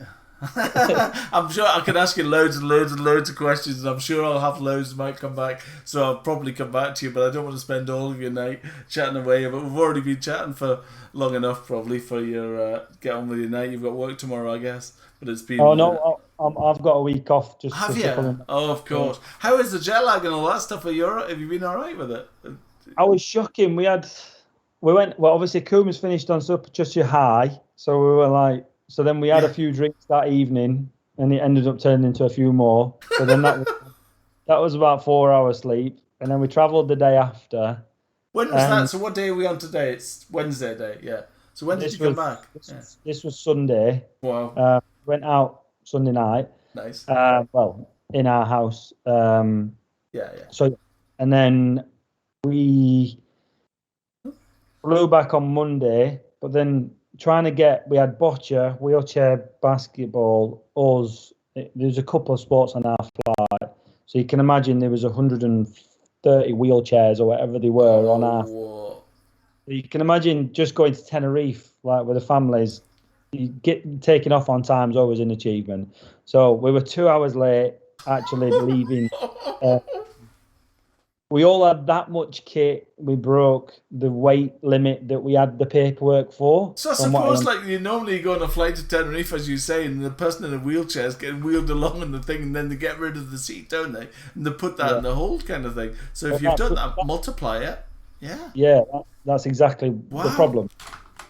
S1: I'm sure I could ask you loads and loads and loads of questions, and I'm sure I'll have loads that might come back, so I'll probably come back to you, but I don't want to spend all of your night chatting away. But we've already been chatting for long enough, probably, for your get on with your night. You've got work tomorrow, I guess, but it's been...
S2: Oh no, I've got a week off.
S1: Have you? Oh, of course. How is the jet lag and all that stuff? Have you been alright with it?
S2: I was shocking. We went, well, obviously Coombs finished on just your high. So we were like, so then we had a few drinks that evening and it ended up turning into a few more. So then that was about 4 hours sleep. And then we travelled the day after.
S1: When was that? So what day are we on today? It's Wednesday day, yeah. So when did you come back?
S2: This was Sunday.
S1: Wow.
S2: Went out Sunday night.
S1: Nice.
S2: Well, in our house.
S1: Yeah.
S2: So, and then we flew back on Monday, but then we had bocce, wheelchair, basketball, there's a couple of sports on our flight. So you can imagine there was 130 wheelchairs or whatever they were on our.
S1: Whoa.
S2: You can imagine just going to Tenerife, like with the families, you get taken off on time is always an achievement. So we were 2 hours late actually leaving. We all had that much kit. We broke the weight limit that we had the paperwork for.
S1: So I suppose, like, you normally go on a flight to Tenerife, as you say, and the person in a wheelchair is getting wheeled along in the thing, and then they get rid of the seat, don't they? And they put that in the hold kind of thing. So if you've done that, multiply it. Yeah.
S2: Yeah, that's exactly the problem.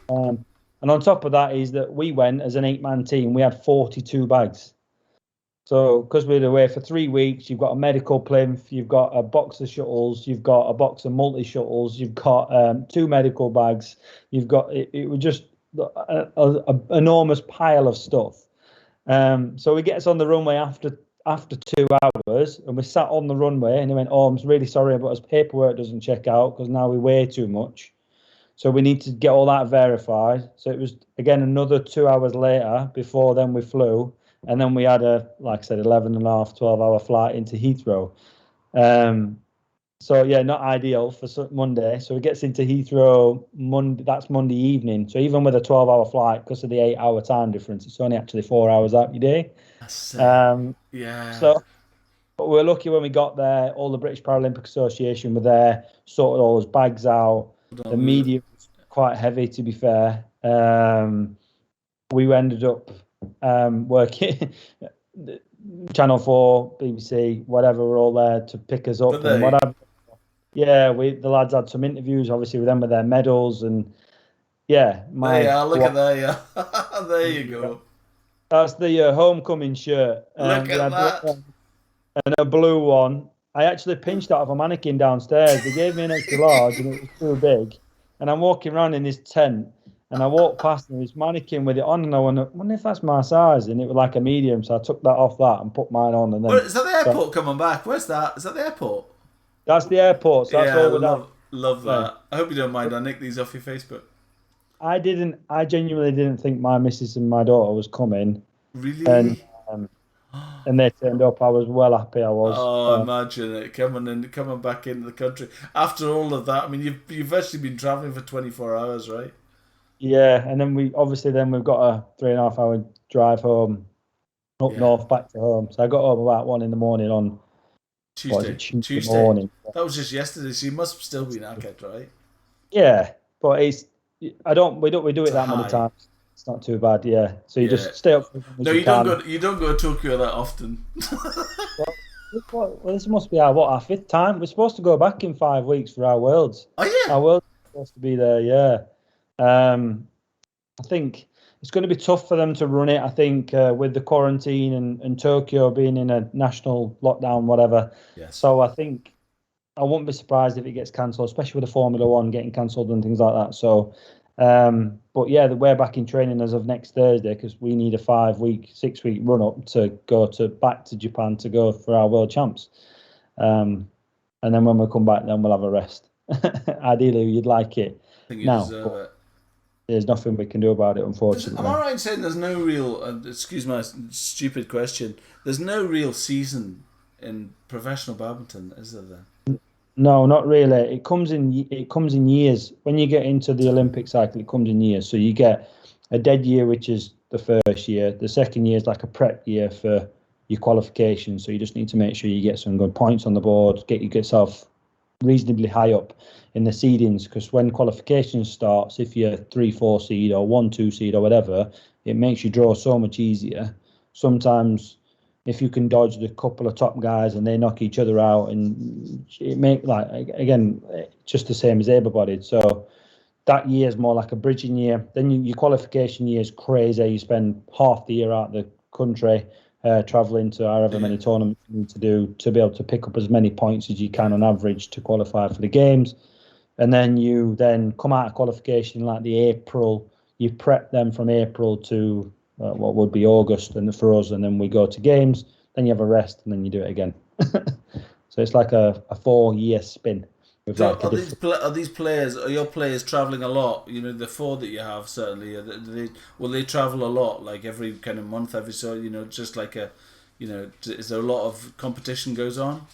S2: And on top of that is that we went as an 8-man team. We had 42 bags. So, because we were away for 3 weeks, you've got a medical plinth, you've got a box of shuttles, you've got a box of multi-shuttles, you've got 2 medical bags, you've got, it was just an enormous pile of stuff. So he gets on the runway after 2 hours, and we sat on the runway, and he went, "Oh, I'm really sorry, but his paperwork doesn't check out because now we weigh too much. So we need to get all that verified." So it was, again, another 2 hours later before then we flew. And then we had like I said, 11 and a half, 12-hour flight into Heathrow. So, yeah, not ideal for Monday. So he gets into Heathrow Monday. That's Monday evening. So even with a 12-hour flight, because of the 8-hour time difference, it's only actually 4 hours out your day.
S1: Yeah.
S2: So but we're lucky when we got there. All the British Paralympic Association were there, sorted all those bags out. The media was quite heavy, to be fair. We ended up working Channel 4, BBC, whatever, were all there to pick us up and whatever. Yeah, the lads had some interviews, obviously, with them with their medals, and yeah.
S1: Look at that, yeah. There you go.
S2: That's the homecoming shirt.
S1: Look at that.
S2: And a blue one. I actually pinched out of a mannequin downstairs. They gave me an extra large, and it was too big. And I'm walking around in this tent, and I walked past this mannequin with it on, and I wonder if that's my size. And it was like a medium, so I took that off that and put mine on. And then
S1: is that the airport coming back? Where's that? Is that the airport?
S2: That's the airport. So that's all we're
S1: love that. I hope you don't mind. I nicked these off your Facebook.
S2: I genuinely didn't think my missus and my daughter was coming.
S1: Really?
S2: And they turned up. I was well happy. I was.
S1: Oh, imagine it coming back into the country after all of that. I mean, you've actually been traveling for 24 hours, right?
S2: Yeah, and then we've got a 3.5-hour drive home up north back to home. So I got home about 1 a.m. on Tuesday morning.
S1: That was just yesterday. So you must still be knackered, right?
S2: Yeah, but we do it that many times. It's not too bad, yeah. So you just stay up.
S1: No, you don't go to Tokyo that often.
S2: Well, this must be our 5th time. We're supposed to go back in 5 weeks for our Worlds.
S1: Oh yeah,
S2: our Worlds are supposed to be there. Yeah, I think it's going to be tough for them to run it. I think with the quarantine and Tokyo being in a national lockdown, whatever.
S1: Yes.
S2: So I think I wouldn't be surprised if it gets cancelled, especially with the Formula One getting cancelled and things like that. So. But yeah, we're back in training as of next Thursday because we need a 6-week run up to go back to Japan to go for our World Champs. And then when we come back, then we'll have a rest. Ideally, you'd like it.
S1: I think you deserve it.
S2: There's nothing we can do about it, unfortunately.
S1: Am I right in saying there's no real? Excuse my stupid question. There's no real season in professional badminton, is there? Then?
S2: No, not really. It comes in years. When you get into the Olympic cycle, it comes in years. So you get a dead year, which is the first year. The second year is like a prep year for your qualification. So you just need to make sure you get some good points on the board, get yourself reasonably high up in the seedings. Because when qualification starts, if you're 3-4 seed or 1-2 seed or whatever, it makes your draw so much easier. Sometimes if you can dodge the couple of top guys and they knock each other out, and it make like again just the same as able-bodied. So that year is more like a bridging year. Then your qualification year is crazy. You spend half the year out of the country, traveling to however many tournaments you need to do to be able to pick up as many points as you can on average to qualify for the games. And then you then come out of qualification in like the April. You prep them from April to what would be August, and for us, and then we go to games. Then you have a rest, and then you do it again. So it's like a 4-year spin with
S1: So
S2: like a different.
S1: are your players traveling a lot? You know, the four that you have certainly. Will they travel a lot? Like every kind of month, every so just like a, is there a lot of competition goes on?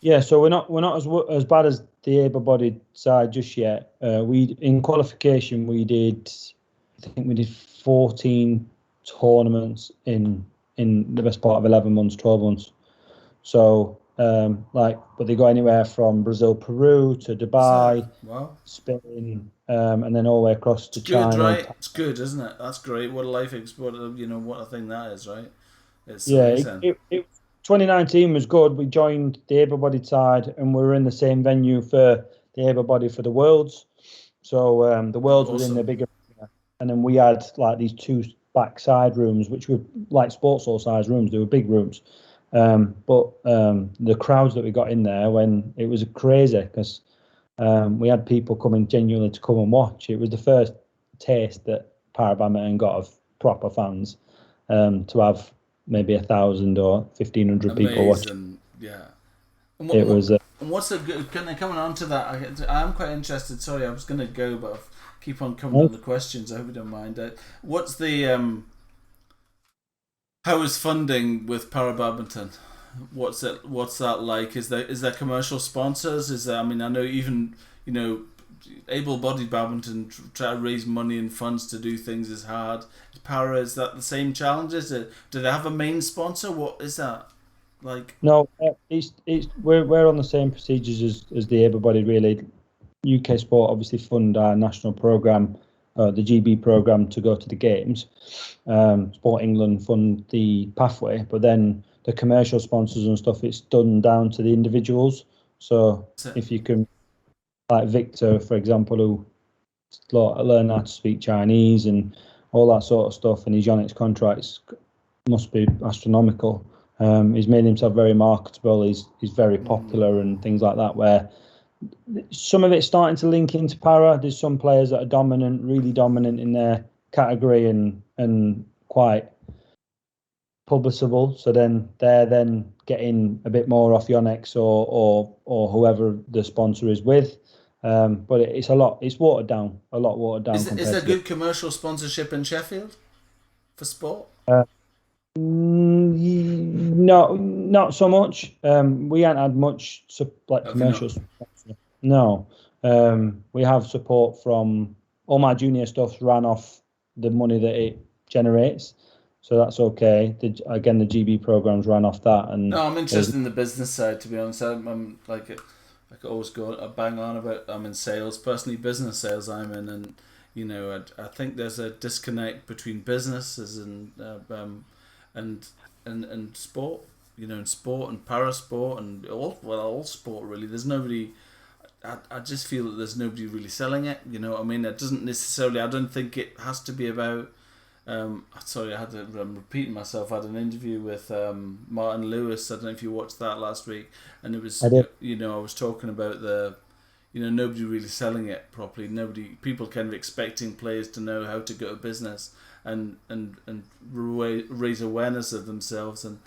S2: Yeah, so we're not as bad as the able-bodied side just yet. We in qualification I think we did 14 tournaments in the best part of 11 months, 12 months. So but they go anywhere from Brazil, Peru to
S1: Is that
S2: Dubai,
S1: wow?
S2: Spain, and then all the way across
S1: It's
S2: to
S1: good,
S2: China.
S1: right? It's good, isn't it? That's great. What a what what a thing that is, right? It's
S2: Yeah,
S1: amazing.
S2: 2019 was good. We joined the able-bodied side, and we were in the same venue for the able-bodied for the Worlds. So the Worlds was in the
S1: Awesome.
S2: bigger, and then we had like these two backside rooms, which were like sports hall size rooms. They were big rooms, but the crowds that we got in there when it was crazy because we had people coming genuinely to come and watch. It was the first taste that Para Badminton got of proper fans, to have maybe 1,000 or 1,500 people watching.
S1: Amazing. Yeah.
S2: It was
S1: And what's the good? Coming on to that, I'm quite interested. Sorry, I was going to go, but I'll keep on coming on the questions. I hope you don't mind. What's the how is funding with Para Badminton? What's that like? Is there commercial sponsors? Is there? I mean, I know even able-bodied badminton try to raise money and funds to do things is hard. Para, is that the same challenges? Do they have a main sponsor? What is that like?
S2: no, it's we're on the same procedures as the able-bodied really. UK Sport obviously fund our national program, the GB program to go to the games. Sport England fund the pathway, but then the commercial sponsors and stuff, it's done down to the individuals. So if you can, like Victor, for example, who learn how to speak Chinese and all that sort of stuff, and his Yonex contracts must be astronomical. He's made himself very marketable. He's very popular and things like that. Where some of it's starting to link into para. There's some players that are dominant, really dominant in their category and quite publishable. So then they're then getting a bit more off Yonex or whoever the sponsor is with. But it's a lot. It's watered down, a lot watered down
S1: Is
S2: compared
S1: there
S2: to
S1: good commercial sponsorship in Sheffield for sport?
S2: No, not so much. We haven't had much like
S1: Have you
S2: commercial
S1: not?
S2: support. No, we have support from all my junior stuff's ran off the money that it generates, so that's okay. Again, the GB programs ran off that, and
S1: No, I'm
S2: there's
S1: interested in the business side. To be honest, I'm like I could always go bang on about I'm in sales, personally business sales. I'm in, and I think there's a disconnect between businesses and and sport. And sport and para sport and all sport really. There's nobody. I just feel that there's nobody really selling it. You know what I mean? It doesn't necessarily. I don't think it has to be about. Sorry, I'm repeating myself. I had an interview with Martin Lewis. I don't know if you watched that last week, and it
S2: I
S1: was
S2: did.
S1: I was talking about nobody really selling it properly. People kind of expecting players to know how to go to business and raise awareness of themselves, and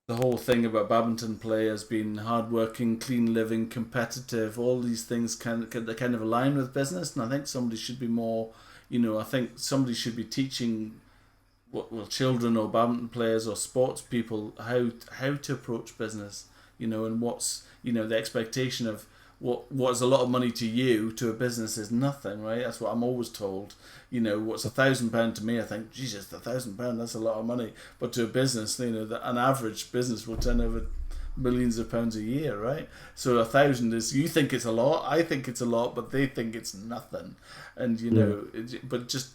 S1: the whole thing about badminton players being hardworking, clean living, competitive. All these things they kind of align with business, and I think somebody should be more. I think somebody should be teaching children or badminton players or sports people how to approach business. And what's the expectation of what is a lot of money to you to a business is nothing, right? That's what I'm always told. What's £1,000 to me? I think, Jesus, £1,000, that's a lot of money. But to a business, an average business will turn over millions of pounds a year, right? So 1,000 is, you think it's a lot, I think it's a lot, but they think it's nothing. And
S2: Yeah.
S1: but just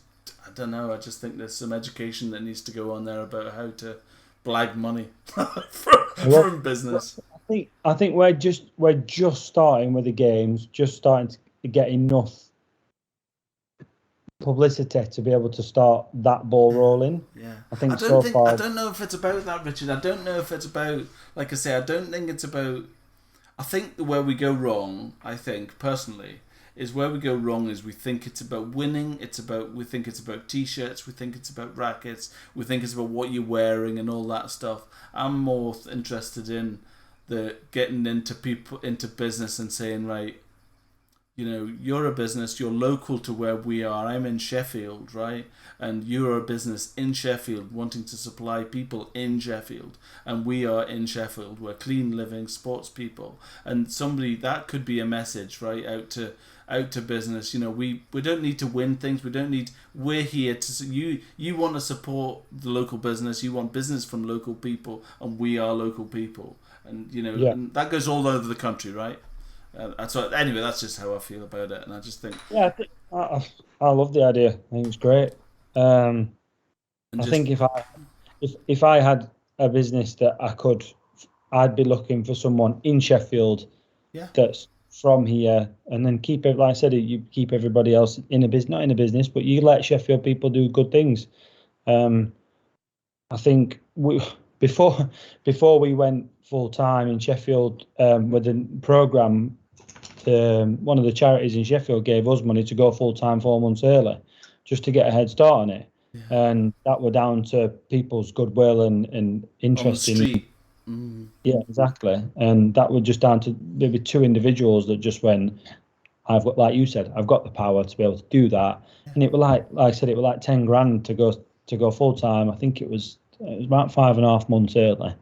S1: I don't know. I just think there's some education that needs to go on there about how to blag money from business.
S2: I think we're just starting with the games, just starting to get enough publicity to be able to start that ball rolling.
S1: Yeah,
S2: I think
S1: I don't know if it's about that, Richard. I don't know if it's about, like I say, I don't think it's about. I think where we go wrong, I think personally, is where we go wrong is we think it's about winning. We think it's about t-shirts. We think it's about rackets. We think it's about what you're wearing and all that stuff. I'm more interested in the getting into business and saying, right, you're a business, you're local to where we are. I'm in Sheffield, right? And you're a business in Sheffield wanting to supply people in Sheffield. And we are in Sheffield. We're clean living sports people. And that could be a message, right, out to business. We don't need to win things. We're here to, you want to support the local business. You want business from local people, and we are local people. And, and that goes all over the country, right? So anyway, that's just how I feel about it, and I just think
S2: I love the idea. I think it's great. I think if I had a business that I'd be looking for someone in Sheffield, that's from here, and then keep it. Like I said, you keep everybody else in a business, not in a business, but you let Sheffield people do good things. I think before we went full time in Sheffield with the program. One of the charities in Sheffield gave us money to go full time 4 months early, just to get a head start on it, and that were down to people's goodwill and interest
S1: on the street.
S2: Yeah, exactly, and that was just down to maybe 2 individuals that just went, I've got, like you said, I've got the power to be able to do that, and it was like I said, it was like 10 grand to go full time. I think it was about 5.5 months early,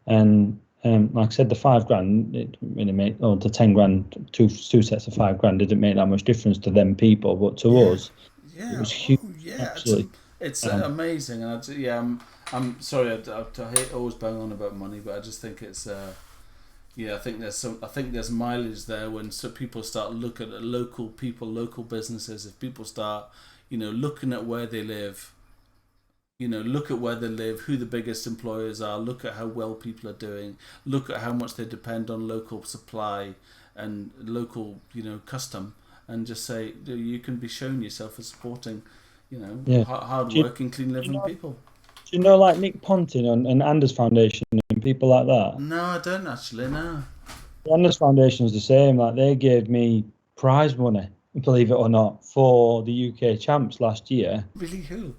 S2: and. Like I said, the 5 grand, it really made, or the 10 grand, two sets of 5 grand didn't make that much difference to them people, but to us, it was huge. Absolutely.
S1: It's amazing, and I'm sorry, I hate always bang on about money, but I just think it's I think there's mileage there when people start looking at local people, local businesses. If people start, looking at where they live. Look at where they live, who the biggest employers are, look at how well people are doing, look at how much they depend on local supply and local, custom, and just say, you can be shown yourself as supporting, hard-working, clean-living people.
S2: Do you know, like Nick Ponting and Anders Foundation and people like that?
S1: No, I don't actually, no.
S2: The Anders Foundation is the same. Like, they gave me prize money, believe it or not, for the UK champs last year.
S1: Really, who?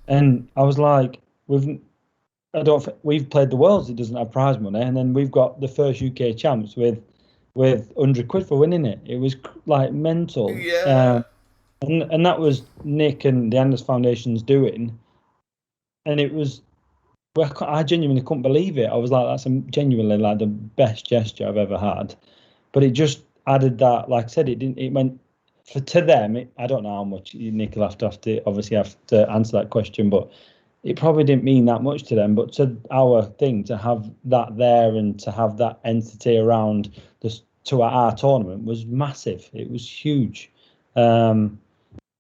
S2: And I was like, we've played the Worlds, it doesn't have prize money, and then we've got the first UK champs with 100 quid for winning it. It was like mental.
S1: Yeah.
S2: And that was Nick and the Anders Foundation's doing, and it was. Well, I genuinely couldn't believe it. I was like, that's genuinely like the best gesture I've ever had. But it just added that, like I said, it went. To them, I don't know how much. Nick will have to obviously have to answer that question, but it probably didn't mean that much to them. But to our thing, to have that there and to have that entity around our tournament was massive. It was huge, and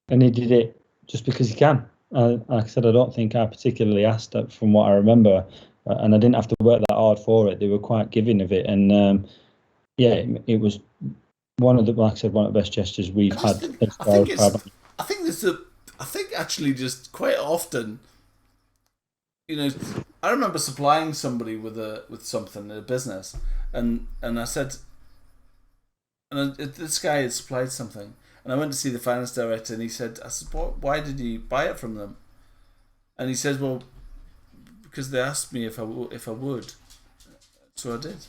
S2: he did it just because he can. Like I said, I don't think I particularly asked it from what I remember, and I didn't have to work that hard for it. They were quite giving of it, and it was. One of the best gestures we've had.
S1: I think actually just quite often, I remember supplying somebody with something in a business, and I said, this guy had supplied something, and I went to see the finance director, and I said, why did you buy it from them? And he says, well, because they asked me if I would, so I did.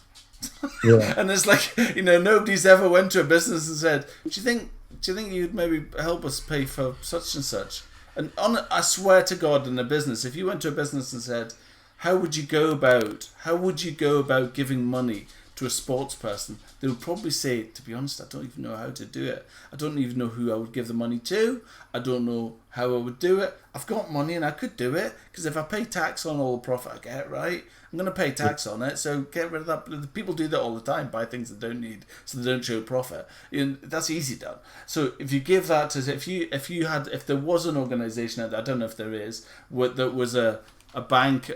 S2: Yeah.
S1: And it's like, nobody's ever went to a business and said, do you think you'd maybe help us pay for such and such? And I swear to God, in a business, if you went to a business and said, how would you go about giving money to a sports person, they would probably say, to be honest, I don't even know how to do it. I don't even know who I would give the money to. I don't know how I would do it. I've got money and I could do it, because if I pay tax on all the profit I get, right, I'm going to pay tax on it, so get rid of that. People do that all the time, buy things they don't need so they don't show profit. That's easy done. So if you give that to, if there was an organisation out there, I don't know if there is, that was a bank,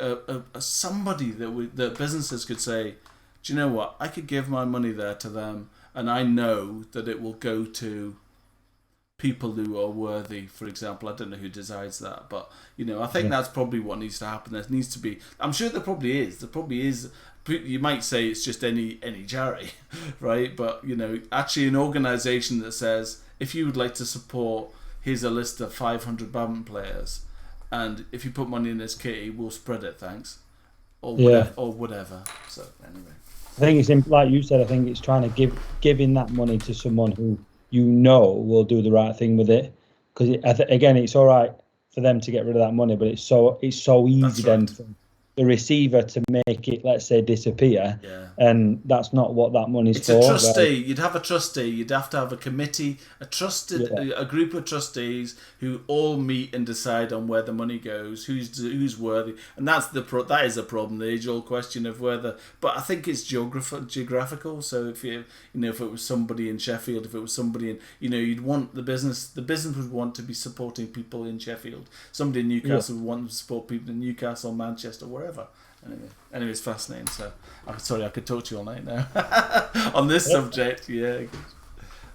S1: somebody that businesses could say, do you know what, I could give my money there to them, and I know that it will go to people who are worthy, for example. I don't know who decides that, but I think that's probably what needs to happen. There needs to be, I'm sure there probably is. You might say it's just any charity, right? But actually an organisation that says, if you would like to support, here's a list of 500 badminton players, and if you put money in this kitty, we'll spread it, thanks, or whatever. So anyway,
S2: I think it's like you said. I think it's trying to giving that money to someone who will do the right thing with it. Because again, it's all right for them to get rid of that money, but it's so easy then for the receiver to make it, let's say, disappear. And that's not what that money's for.
S1: It's a trustee. You'd have a trustee. You'd have to have a committee, a group of trustees who all meet and decide on where the money goes, who's worthy, and that is a problem. The age-old question of whether. But I think it's geographical. So if if it was somebody in Sheffield, if it was somebody in, you'd want the business would want to be supporting people in Sheffield. Somebody in Newcastle would want to support people in Newcastle, Manchester, wherever. Anyway, it's fascinating. So, I'm sorry, I could talk to you all night now on this subject. Yeah,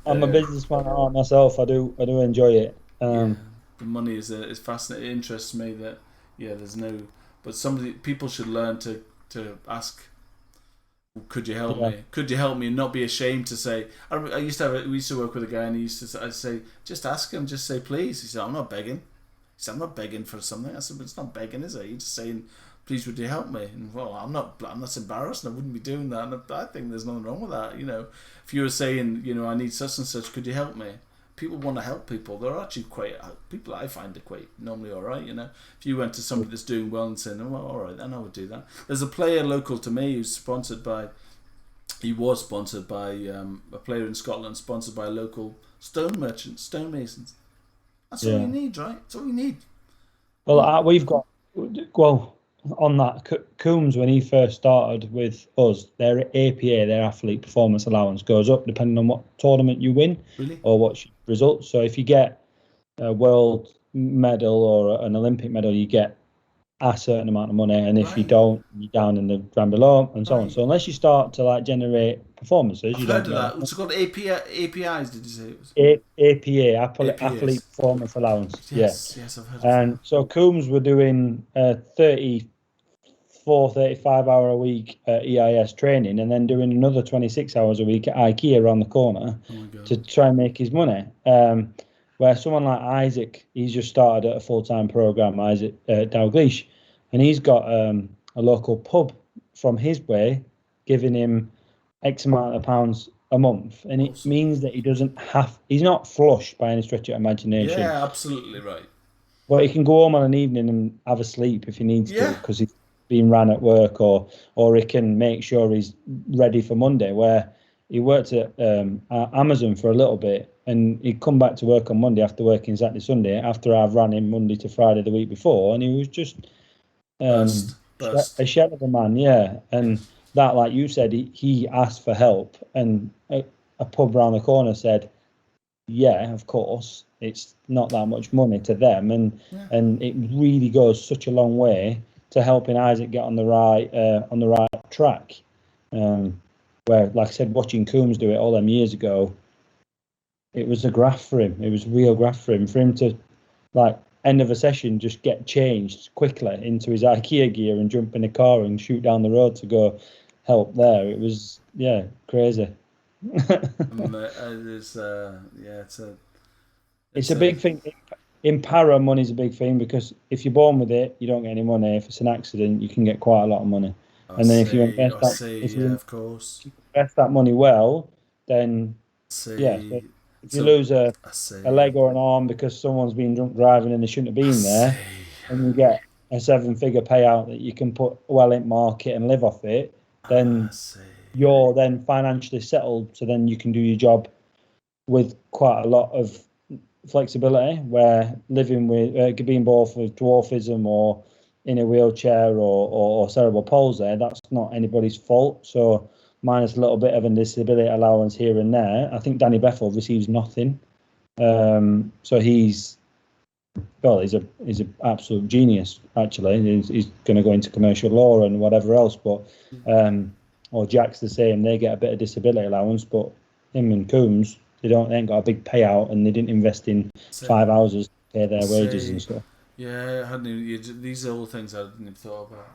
S2: I'm a businessman myself. I do enjoy it.
S1: The money is fascinating. It interests me that there's no. But people should learn to ask. Could you help me? Could you help me? And not be ashamed to say. We used to work with a guy, and I'd say, just ask him, just say please. He said, I'm not begging. He said, I'm not begging for something. I said, but it's not begging, is it? You're just saying, please, would you help me? And well, I'm not embarrassed, and I wouldn't be doing that. And I think there's nothing wrong with that. If you were saying, I need such and such, could you help me? People want to help people. They're actually people I find are quite normally all right. If you went to somebody that's doing well and saying, oh, well, all right, then I would do that. There's a player local to me who's he was sponsored by a player in Scotland, sponsored by a local stonemasons. That's all you need, right? That's all you need.
S2: Well, we've got, on that, Coombs, when he first started with us, their APA, their athlete performance allowance, goes up depending on what tournament you win or what results. So if you get a world medal or an Olympic medal, you get a certain amount of money, and if you don't, you're down in the ground below, and so on. So unless you start to generate performances,
S1: I've heard of that. It's called APIs. Did you say it was
S2: APA, athlete performance allowance?
S1: Yes, I've heard of that.
S2: And so Coombs were doing 35 hour a week EIS training, and then doing another 26 hours a week at IKEA around the corner to try and make his money. Where someone like Isaac, he's just started at a full-time program, Isaac Dalgleish, and he's got a local pub from his way giving him X amount of pounds a month, and it means that he's not flush by any stretch of imagination.
S1: Yeah, absolutely right.
S2: But he can go home on an evening and have a sleep if he needs to, because he's being ran at work, or he can make sure he's ready for Monday. Where he worked at Amazon for a little bit, and he'd come back to work on Monday after working Saturday, Sunday, after I've ran him Monday to Friday the week before, and he was just a shell of a man, and that, like you said, he asked for help, and a pub around the corner said, of course, it's not that much money to them, and it really goes such a long way to helping Isaac get on the right track. Where, like I said, watching Coombs do it all them years ago, it was a graft for him. It was a real graft for him to, end of a session, just get changed quickly into his IKEA gear and jump in a car and shoot down the road to go help there. It was, crazy. It's a big thing. In para, money's a big thing, because if you're born with it, you don't get any money. If it's an accident, you can get quite a lot of money. If you invest that money well, then so if you lose a leg or an arm because someone's been drunk driving and they shouldn't have been there, and you get a 7-figure payout that you can put well in market and live off it, then you're then financially settled, so then you can do your job with quite a lot of flexibility, where living with being both with dwarfism or in a wheelchair or cerebral palsy, that's not anybody's fault. So minus a little bit of a disability allowance here and there, I think Danny Bethel receives nothing. So he's an absolute genius. Actually, he's going to go into commercial law and whatever else. But or Jack's the same. They get a bit of disability allowance, but him and Coombs, they ain't got a big payout, and they didn't invest in 5 houses to pay their wages and stuff.
S1: Yeah, I hadn't even, these are all things I hadn't even thought about.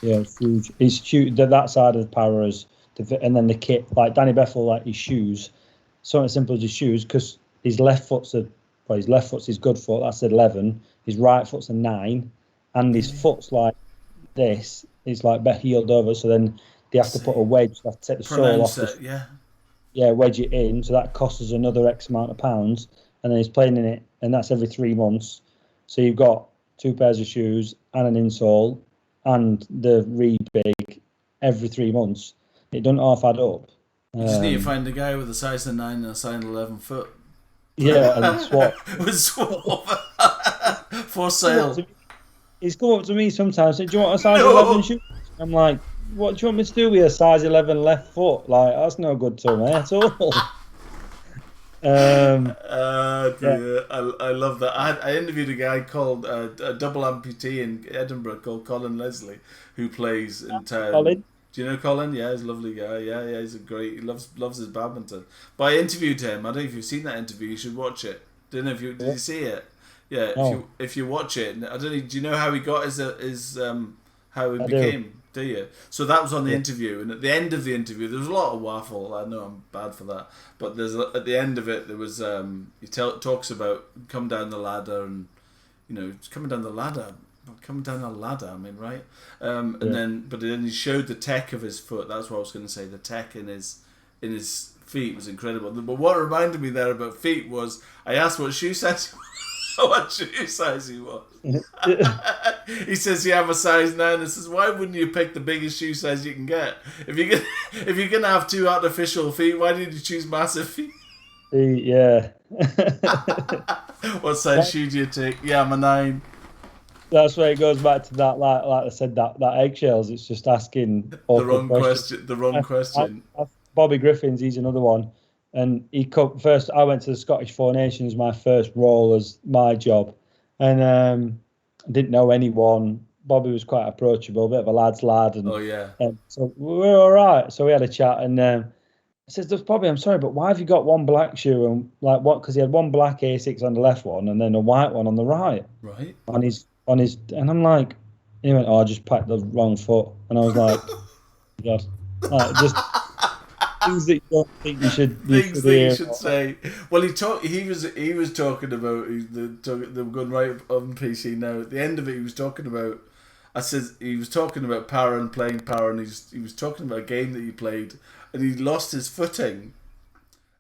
S2: Yeah, it's huge. It's huge. That side of the power is, and then the kit, like Danny Bethel, like his shoes, something as simple as his shoes, because his left foot's his good foot. That's 11. His right foot's a 9, and his foot's like this. It's like heeled over. So then they have to put a wedge. They have to take the sole off. Yeah, wedge it in. So that costs us another X amount of pounds, and then he's playing in it, and that's every 3 months. So you've got 2 pairs of shoes and an insole and the rebig every 3 months. It doesn't half add up.
S1: You just need to find a guy with a size 9 and a size 11 foot.
S2: Yeah, and swap.
S1: With swap for sale.
S2: He's come up to me sometimes and said, "Do you want a size 11 shoe?" I'm like, "What do you want me to do with a size 11 left foot? Like, that's no good to me at all."
S1: Dear. I love that. I interviewed a guy called a double amputee in Edinburgh called Colin Leslie, who plays in town.
S2: Colin?
S1: Do you know Colin? Yeah, he's a lovely guy. Yeah, he's he loves his badminton. But I interviewed him. I don't know if you've seen that interview. You should watch it. Did you see it? Yeah, if you watch it, I don't know. Do you know how he got his how he became? Do you? So that was on the interview, and at the end of the interview, there was a lot of waffle. I know I'm bad for that, but at the end of it, there was he talks about come down the ladder, and coming down the ladder. I mean, right? And then he showed the tech of his foot. That's what I was going to say. The tech in his feet was incredible. But what reminded me there about feet was I asked what shoe size he was. He says you have a size 9. I says, why wouldn't you pick the biggest shoe size you can get? If you're gonna have 2 artificial feet, why did you choose massive feet?
S2: Yeah.
S1: What size shoe do you take? Yeah, I'm a 9.
S2: That's where it goes back to that, like I said, that eggshells. It's just asking
S1: the wrong question. The wrong question.
S2: Bobby Griffin's, he's another one, and he first. I went to the Scottish Four Nations, my first role as my job, and didn't know anyone. Bobby was quite approachable, a bit of a lad's lad, and so we were all right. So we had a chat, and I says, "Bobby, I'm sorry, but why have you got one black shoe and like what? Because he had one black Asics on the left one, and then a white one on the right.
S1: Right.
S2: And I'm like, he went, "Oh, I just packed the wrong foot," and I was like, "God, just." Things that you don't think you should.
S1: Things that you should say. Well, he was talking about they're going right on PC now. At the end of it, he was talking about. He was talking about Para and playing Para, and he was talking about a game that he played, and he lost his footing.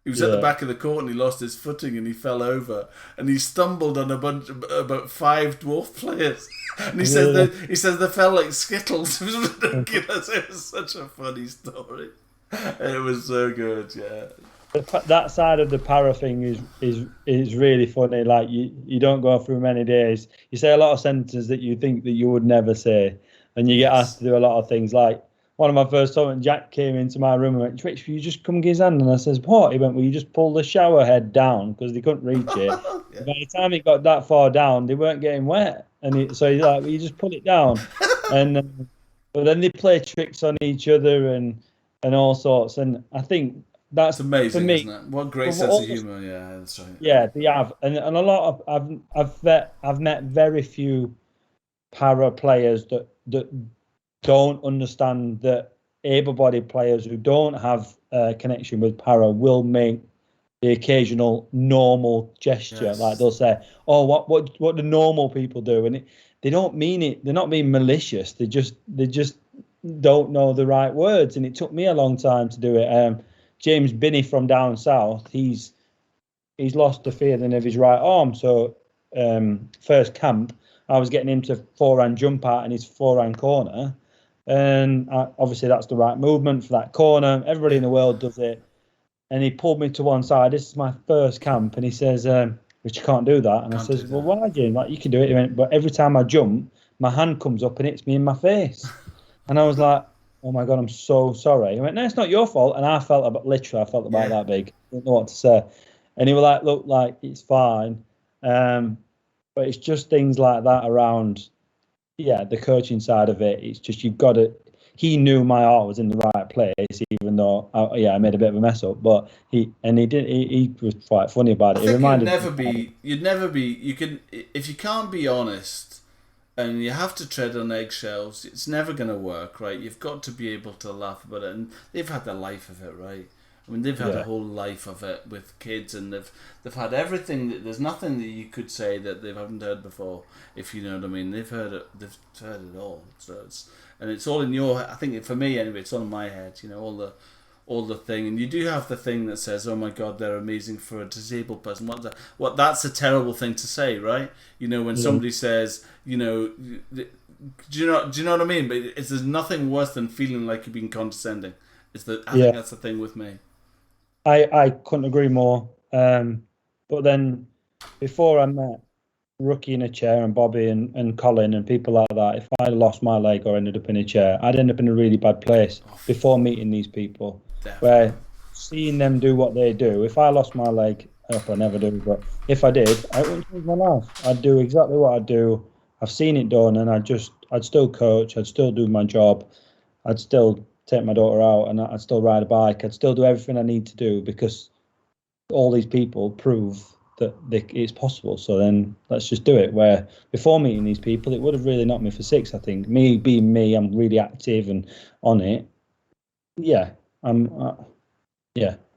S1: He was at the back of the court and he lost his footing and he fell over and he stumbled on about 5 dwarf players. And he says they fell like skittles. It was ridiculous. It was such a funny story. It was so good, yeah.
S2: That side of the Para thing is really funny. Like you don't go through many days. You say a lot of sentences that you think that you would never say, and you get asked to do a lot of things. Like one of my first times when Jack came into my room and went, "Twitch, will you just come give his hand?" And I says, "What?" He went, "Well, you just pull the shower head down," because they couldn't reach it. Yeah. By the time it got that far down, they weren't getting wet, so he's like, "Well, you just pull it down," and but then they play tricks on each other and all sorts. And I think that's
S1: amazing,
S2: for me,
S1: isn't it? What great sense of humour. Yeah, that's right.
S2: Yeah, they have, and a lot of I've met very few Para players that don't understand that able-bodied players who don't have a connection with Para will make the occasional normal gesture. Yes. Like they'll say, "Oh, what do normal people do?" And they don't mean it. They're not being malicious. They just don't know the right words. And it took me a long time to do it. James Binney from down south, he's lost the feeling of his right arm. So first camp, I was getting him to forehand jump out in his forehand corner. and obviously that's the right movement for that corner. Everybody in the world does it. And he pulled me to one side. This is my first camp, and he says, "But you can't do that." And I says, "Well, why, Jim? Like, you can do it." He went, "But every time I jump, my hand comes up and hits me in my face." And I was like, "Oh my God, I'm so sorry." He went, "No, it's not your fault." And I felt about that big. Didn't know what to say. And he was like, "Look, like, it's fine." But it's just things like that around, the coaching side of it. It's just, you've got to. He knew my heart was in the right place, even though I made a bit of a mess up. But he was quite funny about it.
S1: I
S2: It
S1: think
S2: reminded
S1: you'd never be. You can if you can't be honest, and you have to tread on eggshells. It's never going to work, right? You've got to be able to laugh about it, and they've had the life of it, right? I mean, they've had a whole life of it with kids, and they've had everything. There's nothing that you could say that they haven't heard before, if you know what I mean. They've heard it. They've heard it all. So it's all in your. I think for me anyway, it's all in my head. You know, all the thing, and you do have the thing that says, "Oh my God, they're amazing for a disabled person." What that's a terrible thing to say, right? You know, when somebody says, you know, do you know what I mean? But there's nothing worse than feeling like you're being condescending. I think that's the thing with me.
S2: I couldn't agree more. But then before I met Rookie in a chair and Bobby and Colin and people like that, if I lost my leg or ended up in a chair, I'd end up in a really bad place before meeting these people.
S1: Definitely.
S2: Where seeing them do what they do, if I lost my leg, I hope I never do, but if I did, I wouldn't change my life. I'd do exactly what I do. I've seen it done, and I'd still coach, I'd still do my job, I'd still take my daughter out, and I'd still ride a bike. I'd still do everything I need to do because all these people prove that it's possible. So then let's just do it. Where before meeting these people, it would have really knocked me for six. I think me being me, I'm really active and on it. Yeah, I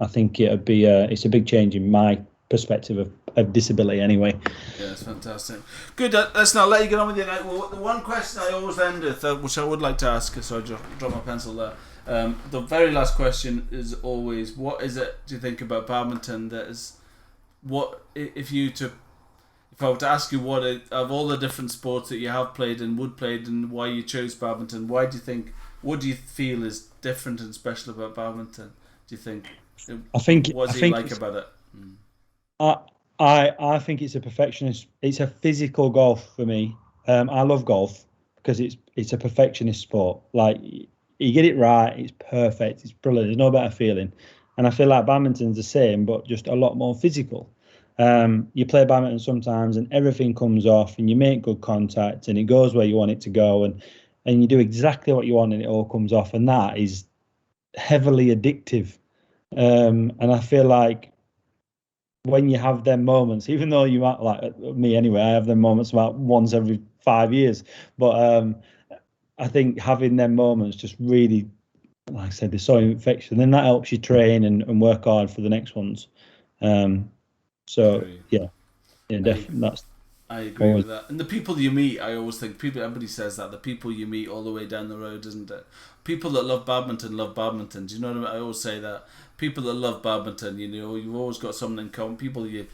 S2: think it'd be it's a big change in my perspective of disability anyway.
S1: Yeah, it's fantastic. Good. Let's now let you get on with your night. Well, the one question I always end with, which I would like to ask, so I drop my pencil there. The very last question is always, what is it do you think about badminton that is, what if I were to ask you of all the different sports that you have played and would played and why you chose badminton, what do you feel is different and special about badminton? Do you think? What do you like about it?
S2: I think it's a perfectionist. It's a physical golf for me. I love golf because it's a perfectionist sport. Like, you get it right, it's perfect, it's brilliant. There's no better feeling. And I feel like badminton's the same, but just a lot more physical. You play badminton sometimes, and everything comes off, and you make good contact, and it goes where you want it to go, and you do exactly what you want, and it all comes off, and that is heavily addictive. And I feel like when you have them moments, even though you might, like me anyway, I have them moments about once every 5 years, but I think having them moments just really, like I said, they're so infectious. Then that helps you train and work hard for the next ones. So yeah, definitely.
S1: I agree with that. And the people you meet, I always think everybody says that the people you meet all the way down the road, isn't it? People that love badminton love badminton. Do you know what I mean? I always say that people that love badminton, you know, you've always got something in common. People you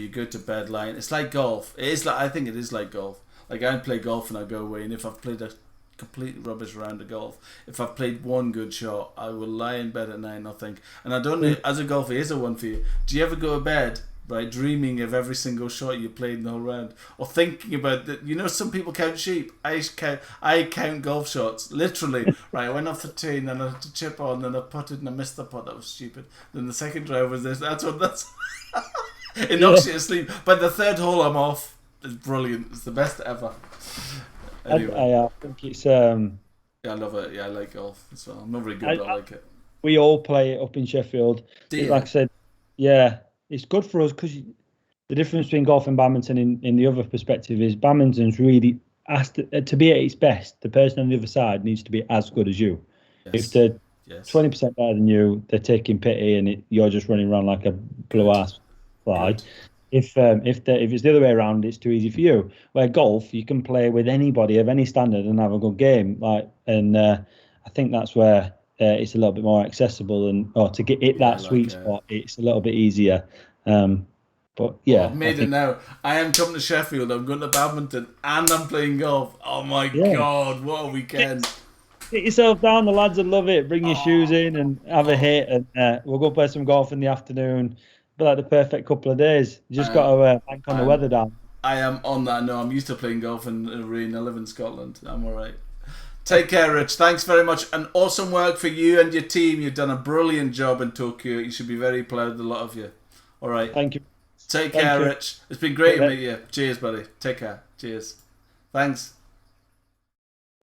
S1: go to bed lying. It's like golf. I think it is like golf. Like, I play golf and I go away, and if I've played a complete rubbish round of golf, if I've played one good shot, I will lie in bed at night and I'll think. And I don't know, as a golfer, here's a one for you. Do you ever go to bed, right, dreaming of every single shot you played in the whole round, or thinking about that? You know, some people count sheep. I count golf shots, literally. Right, I went off the tee, and then I had to chip on, then I putted and I missed the putt. That was stupid. Then the second drive was this. It knocks you to sleep. But the third hole I'm off. It's brilliant. It's the best ever. Anyway.
S2: I think it's
S1: yeah, I love it. Yeah, I like golf as well. I'm not very good, but I like it.
S2: We all play it up in Sheffield. Like I said, yeah, it's good for us because the difference between golf and badminton in the other perspective is badminton's really asked to be at its best. The person on the other side needs to be as good as you. Yes. If they're 20% better than you, they're taking pity, and you're just running around like a blue ass fly. Good. If it's the other way around, it's too easy for you. Where golf, you can play with anybody of any standard and have a good game. I think that's where it's a little bit more accessible, or to get that sweet spot, it's a little bit easier. But yeah,
S1: I've made it now. I am coming to Sheffield. I'm going to badminton and I'm playing golf. Oh my God, what a weekend!
S2: Get yourself down. The lads would love it. Bring your shoes in and have a hit, and we'll go play some golf in the afternoon. Be like the perfect couple of days. You just got to bank on the weather down.
S1: I am on that. No, I'm used to playing golf in the rain. I live in Scotland. I'm all right. Take care, Rich. Thanks very much. And awesome work for you and your team. You've done a brilliant job in Tokyo. You should be very proud of the lot of you. All right.
S2: Thank you.
S1: Take care, Rich. It's been great to meet you. Cheers, buddy. Take care. Cheers. Thanks.